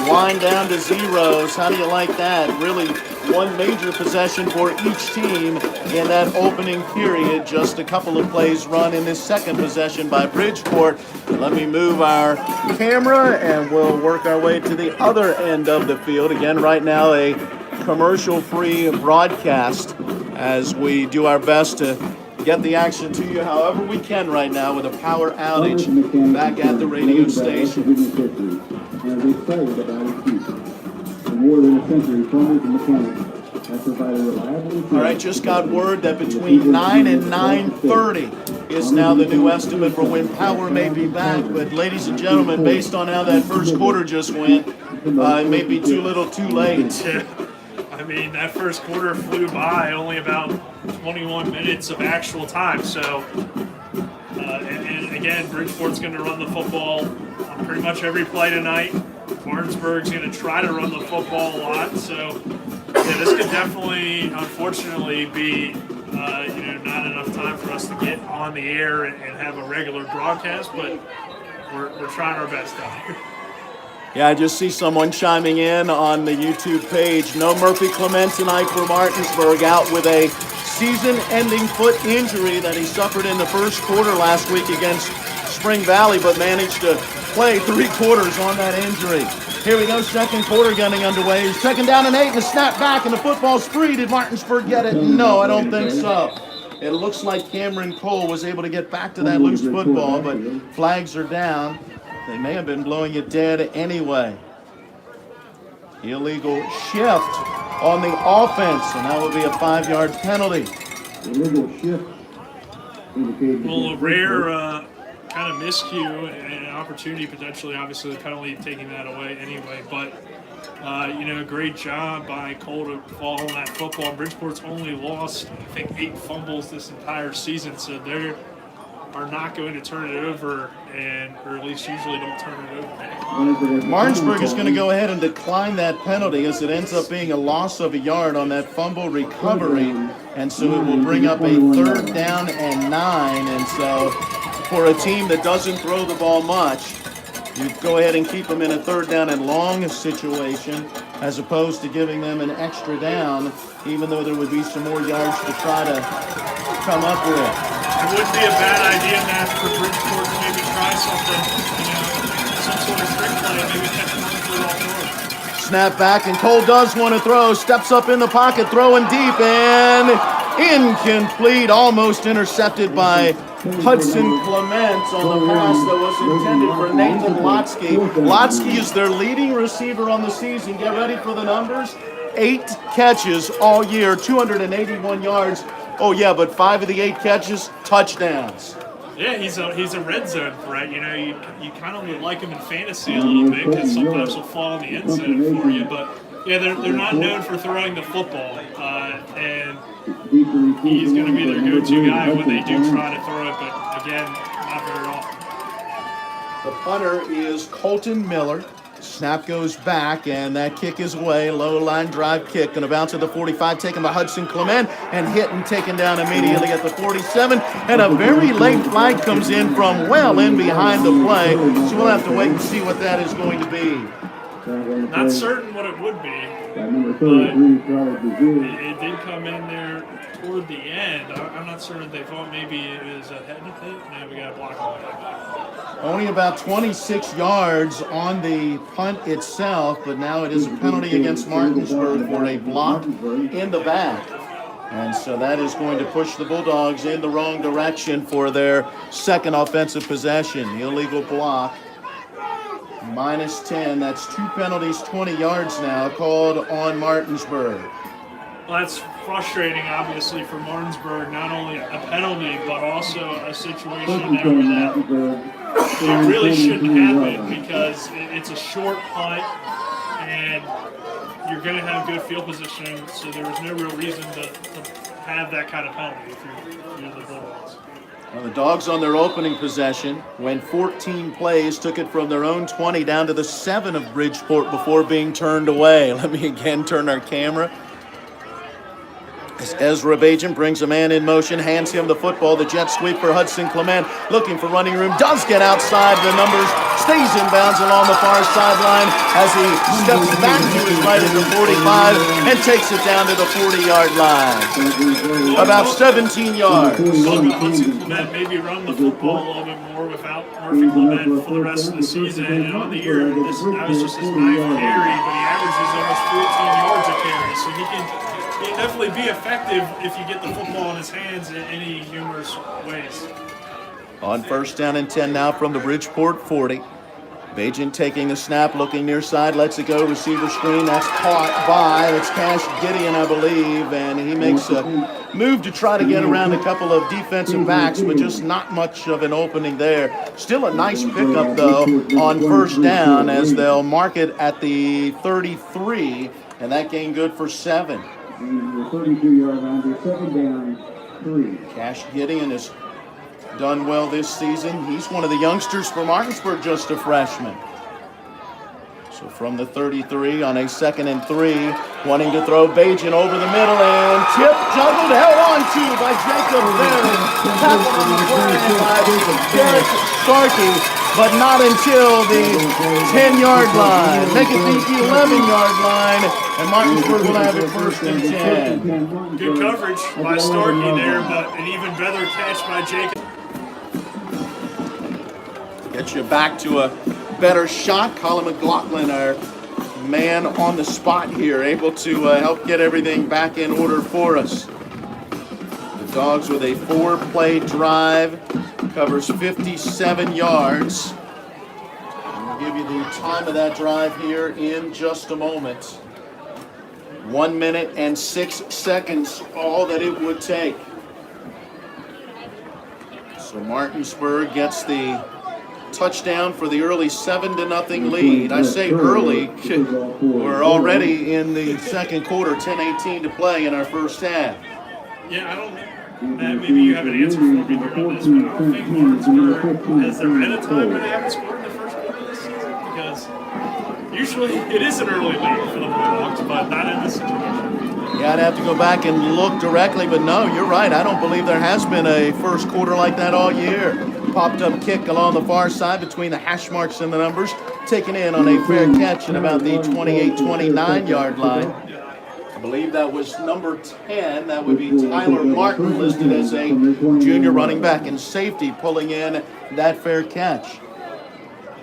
wind down to zeros. How do you like that? Really one major possession for each team in that opening period. Just a couple of plays run in this second possession by Bridgeport. Let me move our camera and we'll work our way to the other end of the field. Again, right now a commercial-free broadcast as we do our best to get the action to you however we can right now with a power outage back at the radio station. More than a century, plumbers and mechanics have provided reliable. All right, just got word that between 9 and 9:30 is now the new estimate for when power may be back. But ladies and gentlemen, based on how that first quarter just went, it may be too little too late. I mean, that first quarter flew by, only about 21 minutes of actual time. So, and again, Bridgeport's going to run the football on pretty much every play tonight. Martinsburg's going to try to run the football a lot, so yeah, this could definitely, unfortunately, be not enough time for us to get on the air and have a regular broadcast, but we're trying our best out here. Yeah, I just see someone chiming in on the YouTube page. No Murphy Clement tonight for Martinsburg, out with a season-ending foot injury that he suffered in the first quarter last week against Spring Valley, but managed to play 3 quarters on that injury. Here we go, second quarter gunning underway. Second down and 8 and a snap back and the football's free. Did Martinsburg get it? No, I don't think so. It looks like Cameron Cole was able to get back to that loose football, but flags are down. They may have been blowing it dead anyway. Illegal shift on the offense, and that will be a 5-yard penalty. Illegal shift. Well, a rare kind of miscue and an opportunity potentially, obviously the penalty taking that away anyway, but great job by Cole to fall on that football. Bridgeport's only lost, I think, 8 fumbles this entire season, so they are not going to turn it over, or at least usually don't turn it over. Martinsburg is going to go ahead and decline that penalty as it ends up being a loss of a yard on that fumble recovery, and so it will bring up a 3rd down and 9, and so for a team that doesn't throw the ball much, you go ahead and keep them in a 3rd down and long situation as opposed to giving them an extra down, even though there would be some more yards to try to come up with. It wouldn't be a bad idea, Matt, for Bridgeport to maybe try something, some sort of trick play, maybe catch Martinsburg off guard. Snap back, and Cole does want to throw, steps up in the pocket, throwing deep, and incomplete, almost intercepted by Hudson Clement on the pass that was intended for Nathan Lotsky. Lotsky is their leading receiver on the season. Get ready for the numbers. 8 catches all year, 281 yards. Oh yeah, but 5 of the 8 catches, touchdowns. Yeah, he's a red zone threat. You kind of would like him in fantasy a little bit because sometimes he'll fall in the end zone for you. But yeah, they're not known for throwing the football, and he's going to be their go-to guy when they do try to throw it. But again, not very often. The punter is Colton Miller. Snap goes back, and that kick is away. Low line drive kick. Going to bounce at the 45, taken by Hudson Clement, and hit and taken down immediately at the 47. And a very late flag comes in from well in behind the play. So we'll have to wait and see what that is going to be. Not certain what it would be, but it did come in there toward the end. I'm not certain they thought maybe it was a head hit. Now we got a block on it. Only about 26 yards on the punt itself, but now it is a penalty against Martinsburg for a block in the back. And so that is going to push the Bulldogs in the wrong direction for their second offensive possession. The illegal block. -10. That's 2 penalties, 20 yards now called on Martinsburg. Well, that's frustrating, obviously, for Martinsburg. Not only a penalty, but also a situation now where that it really shouldn't happen because it's a short punt and you're going to have good field position, so there was no real reason to have that kind of penalty if you're the Bulldogs. Well, the Dogs on their opening possession went 14 plays, took it from their own 20 down to the 7 of Bridgeport before being turned away. Let me again turn our camera. As Ezra Bajan brings a man in motion, hands him the football. The jet sweep for Hudson Clement, looking for running room, does get outside the numbers, stays in bounds along the far sideline as he steps back to his right at the 45 and takes it down to the 40-yard line. About 17 yards. Hudson Clement maybe run the football a little bit more without Murphy Clement for the rest of the season. And on the year, that was just his 9th carry, but he averages almost 14 yards a carry. So he can definitely be effective if you get the football in his hands in any numerous ways. On first down and 10 now from the Bridgeport 40. Bajan taking a snap, looking near side, lets it go, receiver screen, that's caught by, it's Cash Gideon, I believe, and he makes a move to try to get around a couple of defensive backs, but just not much of an opening there. Still a nice pickup, though, on first down as they'll mark it at the 33, and that gain good for 7. 32-yard line, 7 down, 3. Cash Gideon has done well this season. He's one of the youngsters for Martinsburg, just a freshman. So from the 33 on a 2nd and 3, wanting to throw Bajan over the middle and tip, juggled, held on to by Jacob Barrett. Tackled on the forehead by Derek Starkey, but not until the 10-yard line. Make it the 11-yard line, and Martinsburg will have it first and 10. Good coverage by Starkey there, but an even better catch by Jacob. Get you back to a better shot. Colin McLaughlin, our man on the spot here, able to help get everything back in order for us. The Dogs with a 4-play drive, covers 57 yards. We'll give you the time of that drive here in just a moment. 1 minute and 6 seconds, all that it would take. So Martinsburg gets the touchdown for the early 7-0 lead. I say early, we're already in the second quarter, 10:18 to play in our first half. Yeah, I don't know, Matt, maybe you have an answer for me here on this, but I don't think Martinsburg, has there been a time when they haven't scored in the first quarter of this season? Because usually it is an early lead for the Bulldogs, but not in this situation. Yeah, I'd have to go back and look directly, but no, you're right. I don't believe there has been a first quarter like that all year. Popped up kick along the far side between the hash marks and the numbers, taken in on a fair catch at about the 28-29 yard line. I believe that was number 10. That would be Tyler Martin, listed as a junior running back and safety, pulling in that fair catch.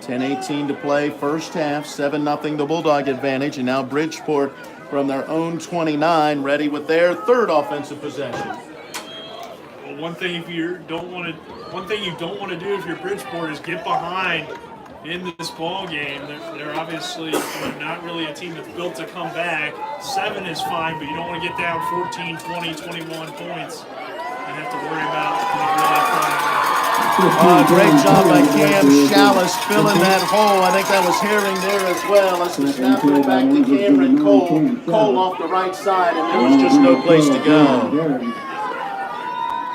10:18 to play, first half, 7-0 the Bulldog advantage, and now Bridgeport from their own 29, ready with their third offensive possession. Well, one thing you don't want to do if you're Bridgeport is get behind in this ball game. They're obviously not really a team that's built to come back. 7 is fine, but you don't want to get down 14, 20, 21 points and have to worry about Great job by Cam Shallis filling that hole. I think that was Herring there as well. As the snap go back to Cameron Cole. Cole off the right side, and there was just no place to go.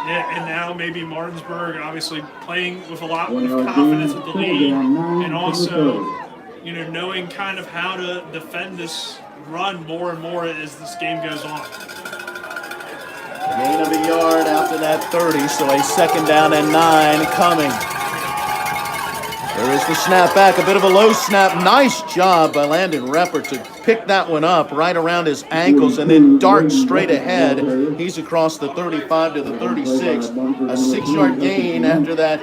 Yeah, and now maybe Martinsburg obviously playing with a lot of confidence with the lead, and also, knowing kind of how to defend this run more and more as this game goes on. Gain of a yard after that 30, so a 2nd down and 9 coming. There is the snap back, a bit of a low snap. Nice job by Landon Repper to pick that one up right around his ankles and then dart straight ahead. He's across the 35 to the 36. A 6-yard gain after that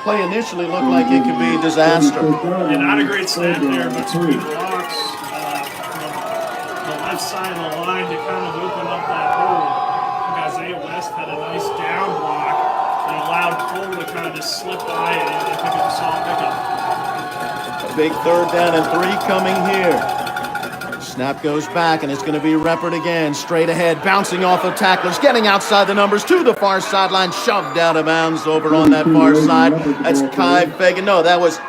play initially looked like it could be a disaster. Yeah, not a great snap there, but some good blocks from the left side of the line to kind of open up that hole. Isaiah West had a nice down block that allowed Cole to kind of just slip by it. I think it was a solid pickup. A big 3rd down and 3 coming here. Snap goes back, and it's going to be Reppert again. Straight ahead, bouncing off of tacklers, getting outside the numbers to the far sideline, shoved out of bounds over on that far side. That's Kai Fagan. No, that was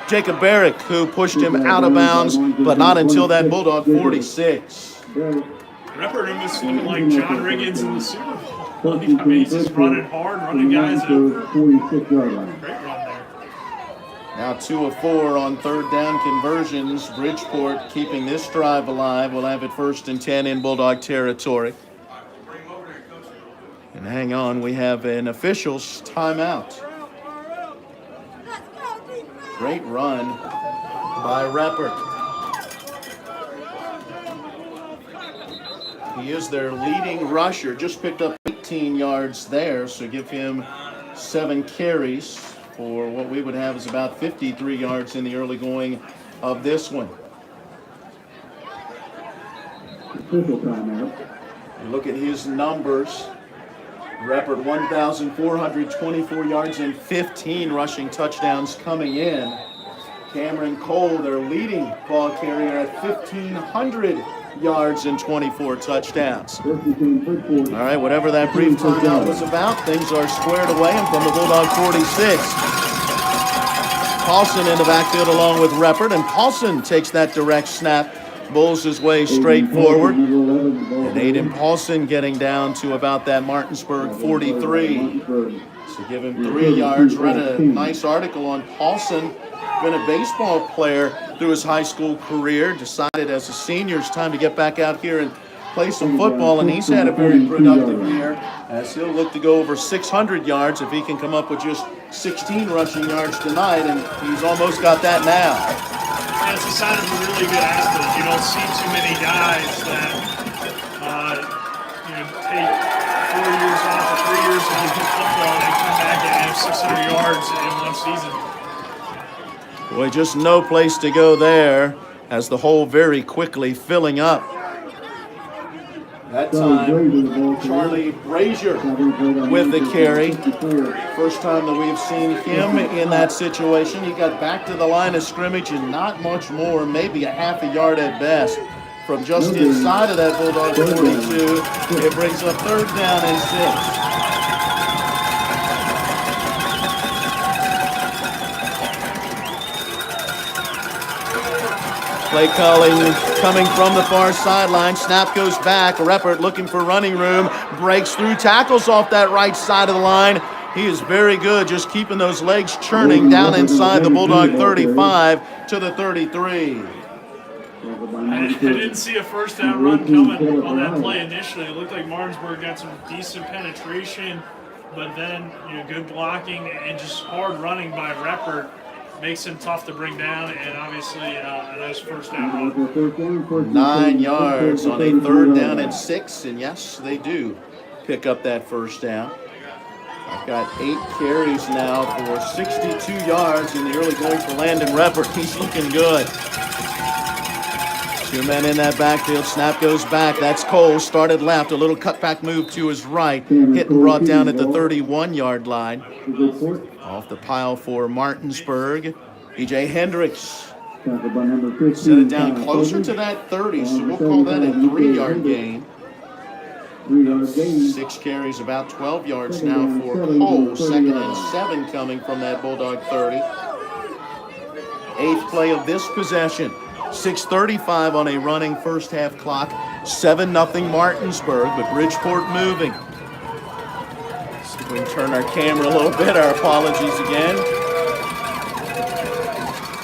Jacob Barrick who pushed him out of bounds, but not until that Bulldog 46. Reppert almost looking like John Riggins in the Super Bowl. I mean, he's just running hard, running guys over. Great run there. Now 2 of 4 on 3rd down conversions. Bridgeport keeping this drive alive. We'll have it 1st and 10 in Bulldog territory. And hang on, we have an official's timeout. Great run by Reppert. He is their leading rusher, just picked up 18 yards there, so give him 7 carries for what we would have is about 53 yards in the early going of this one. Official timeout. You look at his numbers. Reppert 1,424 yards and 15 rushing touchdowns coming in. Cameron Cole, their leading ball carrier at 1,500 yards and 24 touchdowns. All right, whatever that brief timeout was about, things are squared away, and from the Bulldog 46, Paulson in the backfield along with Reppert, and Paulson takes that direct snap, bulls his way straight forward, and Aiden Paulson getting down to about that Martinsburg 43. So give him 3 yards. Read a nice article on Paulson. Been a baseball player through his high school career. Decided as a senior it's time to get back out here and play some football, and he's had a very productive year as he'll look to go over 600 yards if he can come up with just 16 rushing yards tonight, and he's almost got that now. Yeah, it's a sign of a really good athlete. You don't see too many guys that take 4 years off or 3 years off of football and come back and have 600 yards in one season. Boy, just no place to go there as the hole very quickly filling up. That time, Charlie Brazier with the carry. First time that we've seen him in that situation. He got back to the line of scrimmage and not much more, maybe a half a yard at best. From just inside of that Bulldog 42, it brings up 3rd down and 6. Play calling coming from the far sideline. Snap goes back. Reppert looking for running room. Breaks through, tackles off that right side of the line. He is very good, just keeping those legs churning down inside the Bulldog 35 to the 33. I didn't see a first down run coming on that play initially. It looked like Martinsburg got some decent penetration, but then good blocking and just hard running by Reppert makes him tough to bring down, and obviously a nice first down run. 9 yards on a 3rd down and 6, and yes, they do pick up that first down. I've got 8 carries now for 62 yards in the early going for Landon Reppert. He's looking good. 2 men in that backfield. Snap goes back. That's Cole. Started left. A little cutback move to his right. Hit and brought down at the 31-yard line. Off the pile for Martinsburg. E.J. Hendricks set it down closer to that 30, so we'll call that a 3-yard gain. 6 carries, about 12 yards now for Cole. 2nd and 7 coming from that Bulldog 30. 8th play of this possession. 6:35 on a running first half clock. 7-0 Martinsburg, but Bridgeport moving. See if we can turn our camera a little bit. Our apologies again.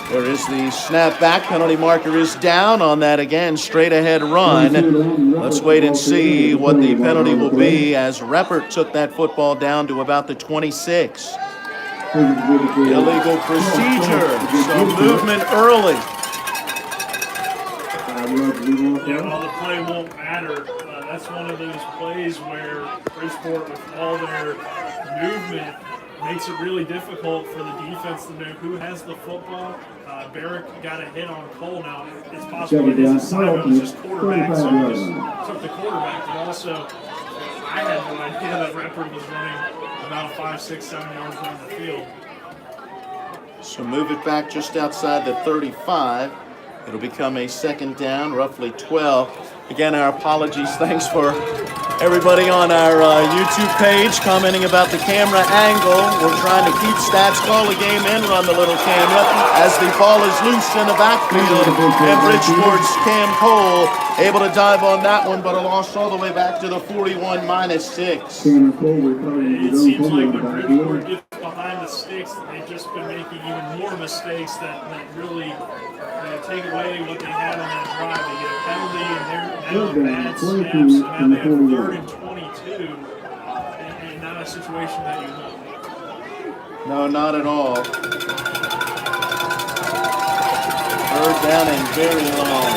There is the snap back. Penalty marker is down on that again. Straight ahead run. Let's wait and see what the penalty will be as Reppert took that football down to about the 26. Illegal procedure. So movement early. Yeah, well, the play won't matter. That's one of those plays where Bridgeport, with all their movement, makes it really difficult for the defense to know who has the football. Barrick got a hit on Cole. Now, it's possible that his assignment was just quarterback, so he just took the quarterback. But also, I had no idea that Reppert was running about 5, 6, 7 yards down the field. So move it back just outside the 35. It'll become a 2nd down, roughly 12. Again, our apologies. Thanks for everybody on our YouTube page commenting about the camera angle. We're trying to keep stats, call a game, and run the little camera as the ball is loose in the backfield. And Bridgeport's Cam Cole able to dive on that one, but a loss all the way back to the 41 -6. It seems like when Bridgeport gets behind the sticks, they've just been making even more mistakes that really take away what they had on that drive. They get a penalty and they're now bad snaps, and now they have 3rd and 22. And a situation that you want. No, not at all. Third down and very long.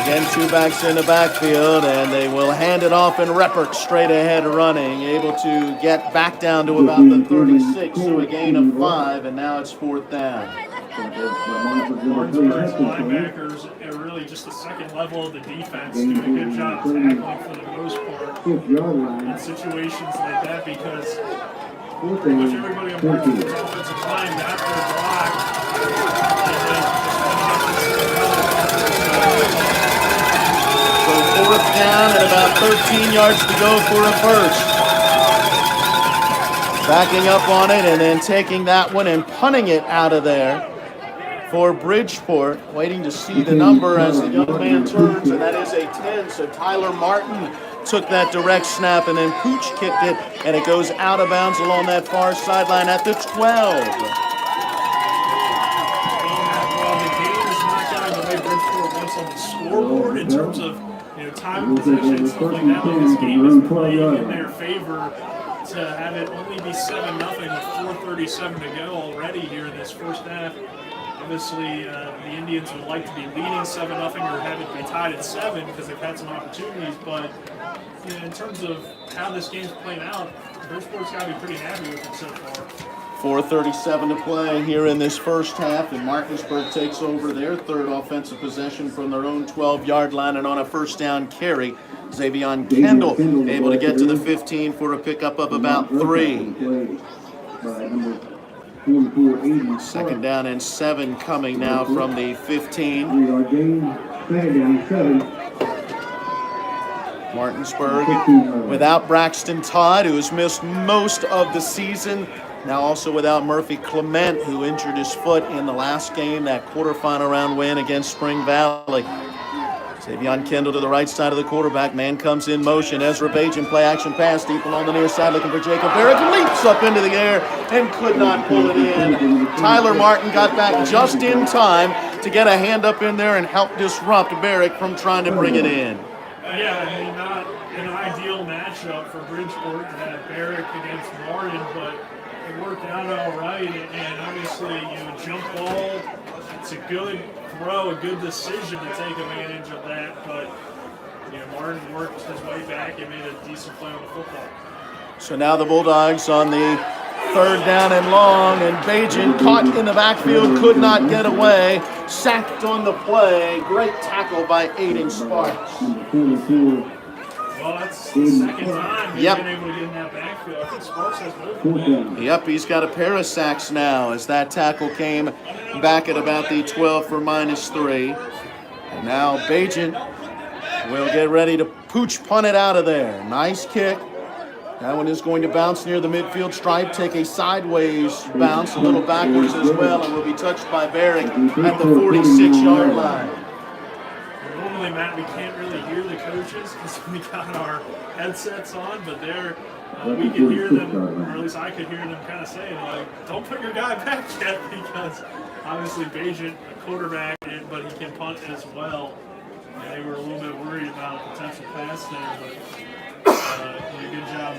Again, two backs in the backfield, and they will hand it off, and Reppert straight ahead running, able to get back down to about the 36, so a gain of 5, and now it's fourth down. Martinsburg's linebackers are really just the second level of the defense, doing a good job tackling for the most part in situations like that, because pretty much everybody on Bridgeport's offensive line got their block. So fourth down and about 13 yards to go for a first. Backing up on it and then taking that one and punting it out of there for Bridgeport. Waiting to see the number as the young man turns, and that is a 10. So Tyler Martin took that direct snap, and then Pooch kicked it, and it goes out of bounds along that far sideline at the 12. Well, the game is not going the way Bridgeport wants on the scoreboard in terms of time of possession, stuff like that. But this game is playing in their favor to have it only be 7-0 with 4:37 to go already here in this first half. Obviously, the Indians would like to be leading 7-0 or have it be tied at 7 because they've had some opportunities. But in terms of how this game's playing out, Bridgeport's got to be pretty happy with it so far. 4:37 to play here in this first half, and Martinsburg takes over their third offensive possession from their own 12-yard line, and on a first down carry, Xavion Kendall able to get to the 15 for a pickup of about 3. Second down and 7 coming now from the 15. Martinsburg without Braxton Todd, who has missed most of the season. Now also without Murphy Clement, who injured his foot in the last game, that quarterfinal round win against Spring Valley. Xavion Kendall to the right side of the quarterback. Man comes in motion. Ezra Bajan play action pass deep along the near side looking for Jacob Barrett. Leaps up into the air and could not pull it in. Tyler Martin got back just in time to get a hand up in there and help disrupt Barrett from trying to bring it in. Yeah, I mean, not an ideal matchup for Bridgeport to have Barrett against Martin, but it worked out all right. And obviously, jump ball, it's a good throw, a good decision to take advantage of that. But Martin worked his way back and made a decent play on the football. So now the Bulldogs on the third down and long, and Bajan caught in the backfield, could not get away, sacked on the play. Great tackle by Aiden Sparks. Well, that's the second time he's been able to get in that backfield. I think Sparks has both of them. Yep, he's got a pair of sacks now as that tackle came back at about the 12 for -3. And now Bajan will get ready to pooch punt it out of there. Nice kick. That one is going to bounce near the midfield stripe, take a sideways bounce, a little backwards as well, and will be touched by Barrick at the 46-yard line. Normally, Matt, we can't really hear the coaches because we got our headsets on, but we can hear them, or at least I could hear them kind of saying, don't put your guy back yet, because obviously Bajan, a quarterback, but he can punt as well. And they were a little bit worried about a potential pass there, but good job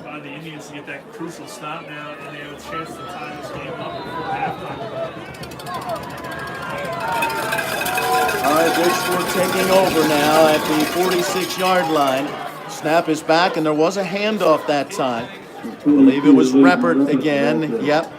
by the Indians to get that crucial stop now, and they have a chance to tie this game up before halftime. All right, Bridgeport taking over now at the 46-yard line. Snap is back, and there was a handoff that time. I believe it was Reppert again. Yep.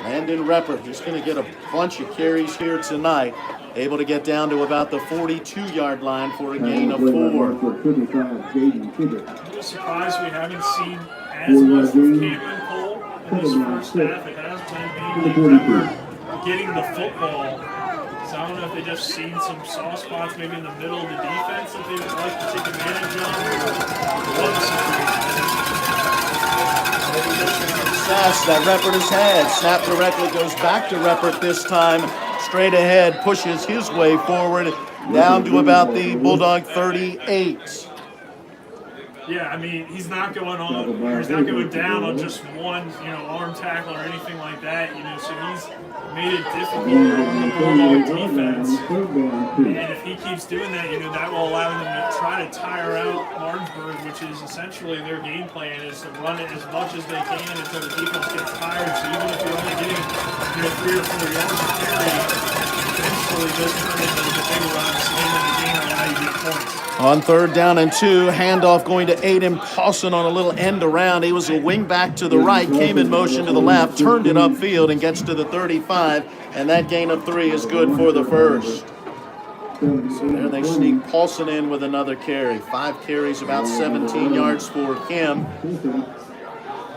Landon Reppert just going to get a bunch of carries here tonight. Able to get down to about the 42-yard line for a gain of 4. I'm just surprised we haven't seen as much of Cameron Cole in this first half. It has been mainly Reppert getting the football. So I don't know if they just seen some soft spots maybe in the middle of the defense that they would like to take advantage of. Sass that Reppert has had. Snap directly goes back to Reppert this time. Straight ahead, pushes his way forward down to about the Bulldog 38. Yeah, I mean, he's not going on, or he's not going down on just one, arm tackle or anything like that, so he's made it difficult on the Bulldog defense. And if he keeps doing that, that will allow them to try to tire out Martinsburg, which is essentially their game plan, is to run it as much as they can until the defense gets tired. So even if you're only getting, 3 or 4 yards of carry, eventually those turn into the big runs, and then the game will allow you to get points. On 3rd down and 2, handoff going to Aiden Paulson on a little end around. He was a wing back to the right, came in motion to the left, turned it upfield and gets to the 35, and that gain of 3 is good for the first. So there they sneak Paulson in with another carry. 5 carries, about 17 yards for him.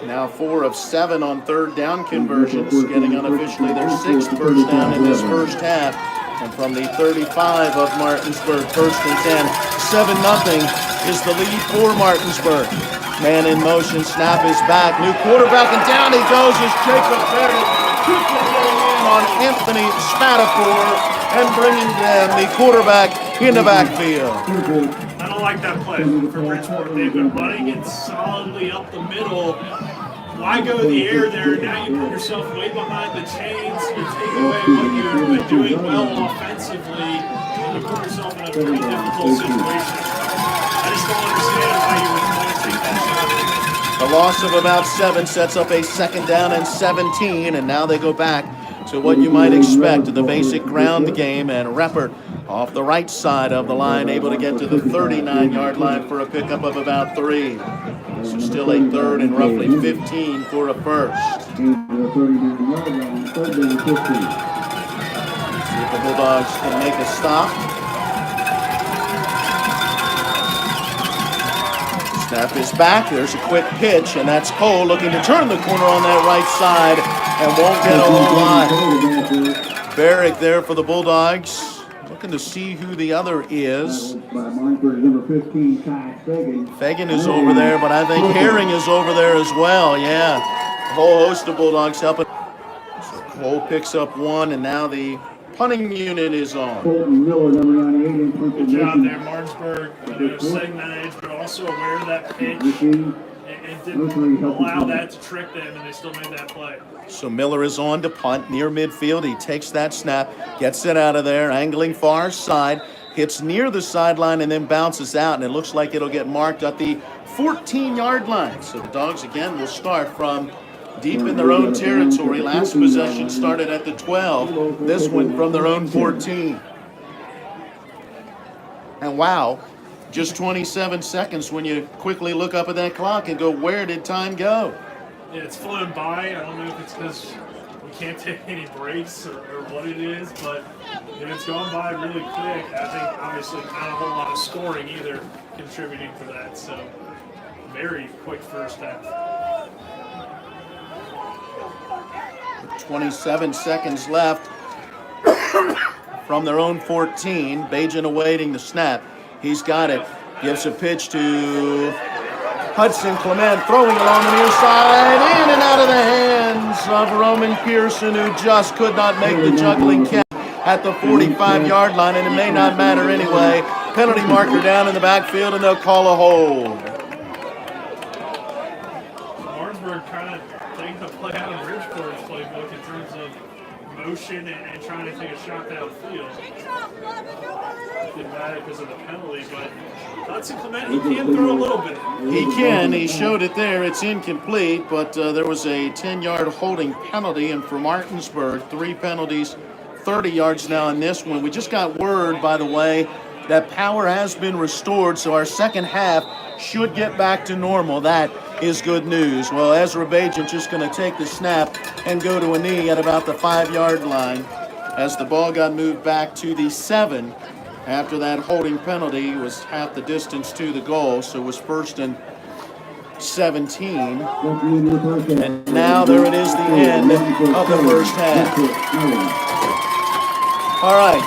Now 4 of 7 on 3rd down conversions, getting unofficially their 6th first down in this first half. And from the 35 of Martinsburg, 1st and 10, 7-0 is the lead for Martinsburg. Man in motion, snap is back, new quarterback, and down he goes as Jacob Barrett quickly getting in on Anthony Spatafor and bringing them the quarterback in the backfield. I don't like that play for Bridgeport. They've been running it solidly up the middle. Why go in the air there? Now you put yourself way behind the chains. You take away what you've been doing well offensively, and you put yourself in a pretty difficult situation. I just don't understand why you would want to take that shot. The loss of about 7 sets up a 2nd down and 17, and now they go back to what you might expect, the basic ground game, and Reppert off the right side of the line, able to get to the 39-yard line for a pickup of about 3. So still a 3rd and roughly 15 for a first. See if the Bulldogs can make a stop. Snap is back. There's a quick pitch, and that's Cole looking to turn the corner on that right side and won't get a whole lot. Barrick there for the Bulldogs. Looking to see who the other is. Fagan is over there, but I think Herring is over there as well. Yeah, a whole host of Bulldogs helping. So Cole picks up 1, and now the punting unit is on. Good job there, Martinsburg. Segmented, but also aware of that pitch. And didn't allow that to trick them, and they still made that play. So Miller is on to punt near midfield. He takes that snap, gets it out of there, angling far side, hits near the sideline, and then bounces out, and it looks like it'll get marked at the 14-yard line. So the Dogs again will start from deep in their own territory. Last possession started at the 12. This one from their own 14. And wow, just 27 seconds when you quickly look up at that clock and go, where did time go? Yeah, it's flown by. I don't know if it's because we can't take any breaks or what it is, but it's gone by really quick. I think obviously not a whole lot of scoring either contributing to that. So very quick first half. 27 seconds left from their own 14. Bajan awaiting the snap. He's got it. Gives a pitch to Hudson Clement, throwing along the near side, in and out of the hands of Roman Pearson, who just could not make the juggling catch at the 45-yard line, and it may not matter anyway. Penalty marker down in the backfield, and they'll call a hold. Martinsburg kind of taking the play out of Bridgeport's playbook in terms of motion and trying to take a shot downfield. Didn't matter because of the penalty, but Hudson Clement, he can throw a little bit. He can. He showed it there. It's incomplete, but there was a 10-yard holding penalty, and for Martinsburg, 3 penalties, 30 yards now in this one. We just got word, by the way, that power has been restored, so our second half should get back to normal. That is good news. Well, Ezra Bajan just going to take the snap and go to a knee at about the 5-yard line as the ball got moved back to the 7. After that holding penalty, it was half the distance to the goal, so it was 1st and 17. And now there it is, the end of the first half. All right.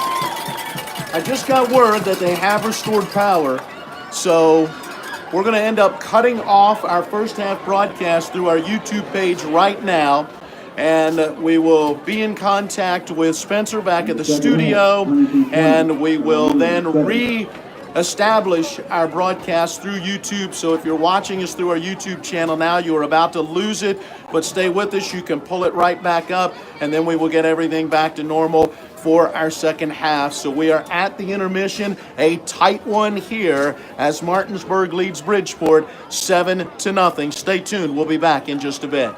I just got word that they have restored power, so we're going to end up cutting off our first half broadcast through our YouTube page right now. And we will be in contact with Spencer back at the studio, and we will then establish our broadcast through YouTube. So if you're watching us through our YouTube channel now, you are about to lose it, but stay with us. You can pull it right back up, and then we will get everything back to normal for our second half. So we are at the intermission, a tight one here as Martinsburg leads Bridgeport 7-0. Stay tuned. We'll be back in just a bit.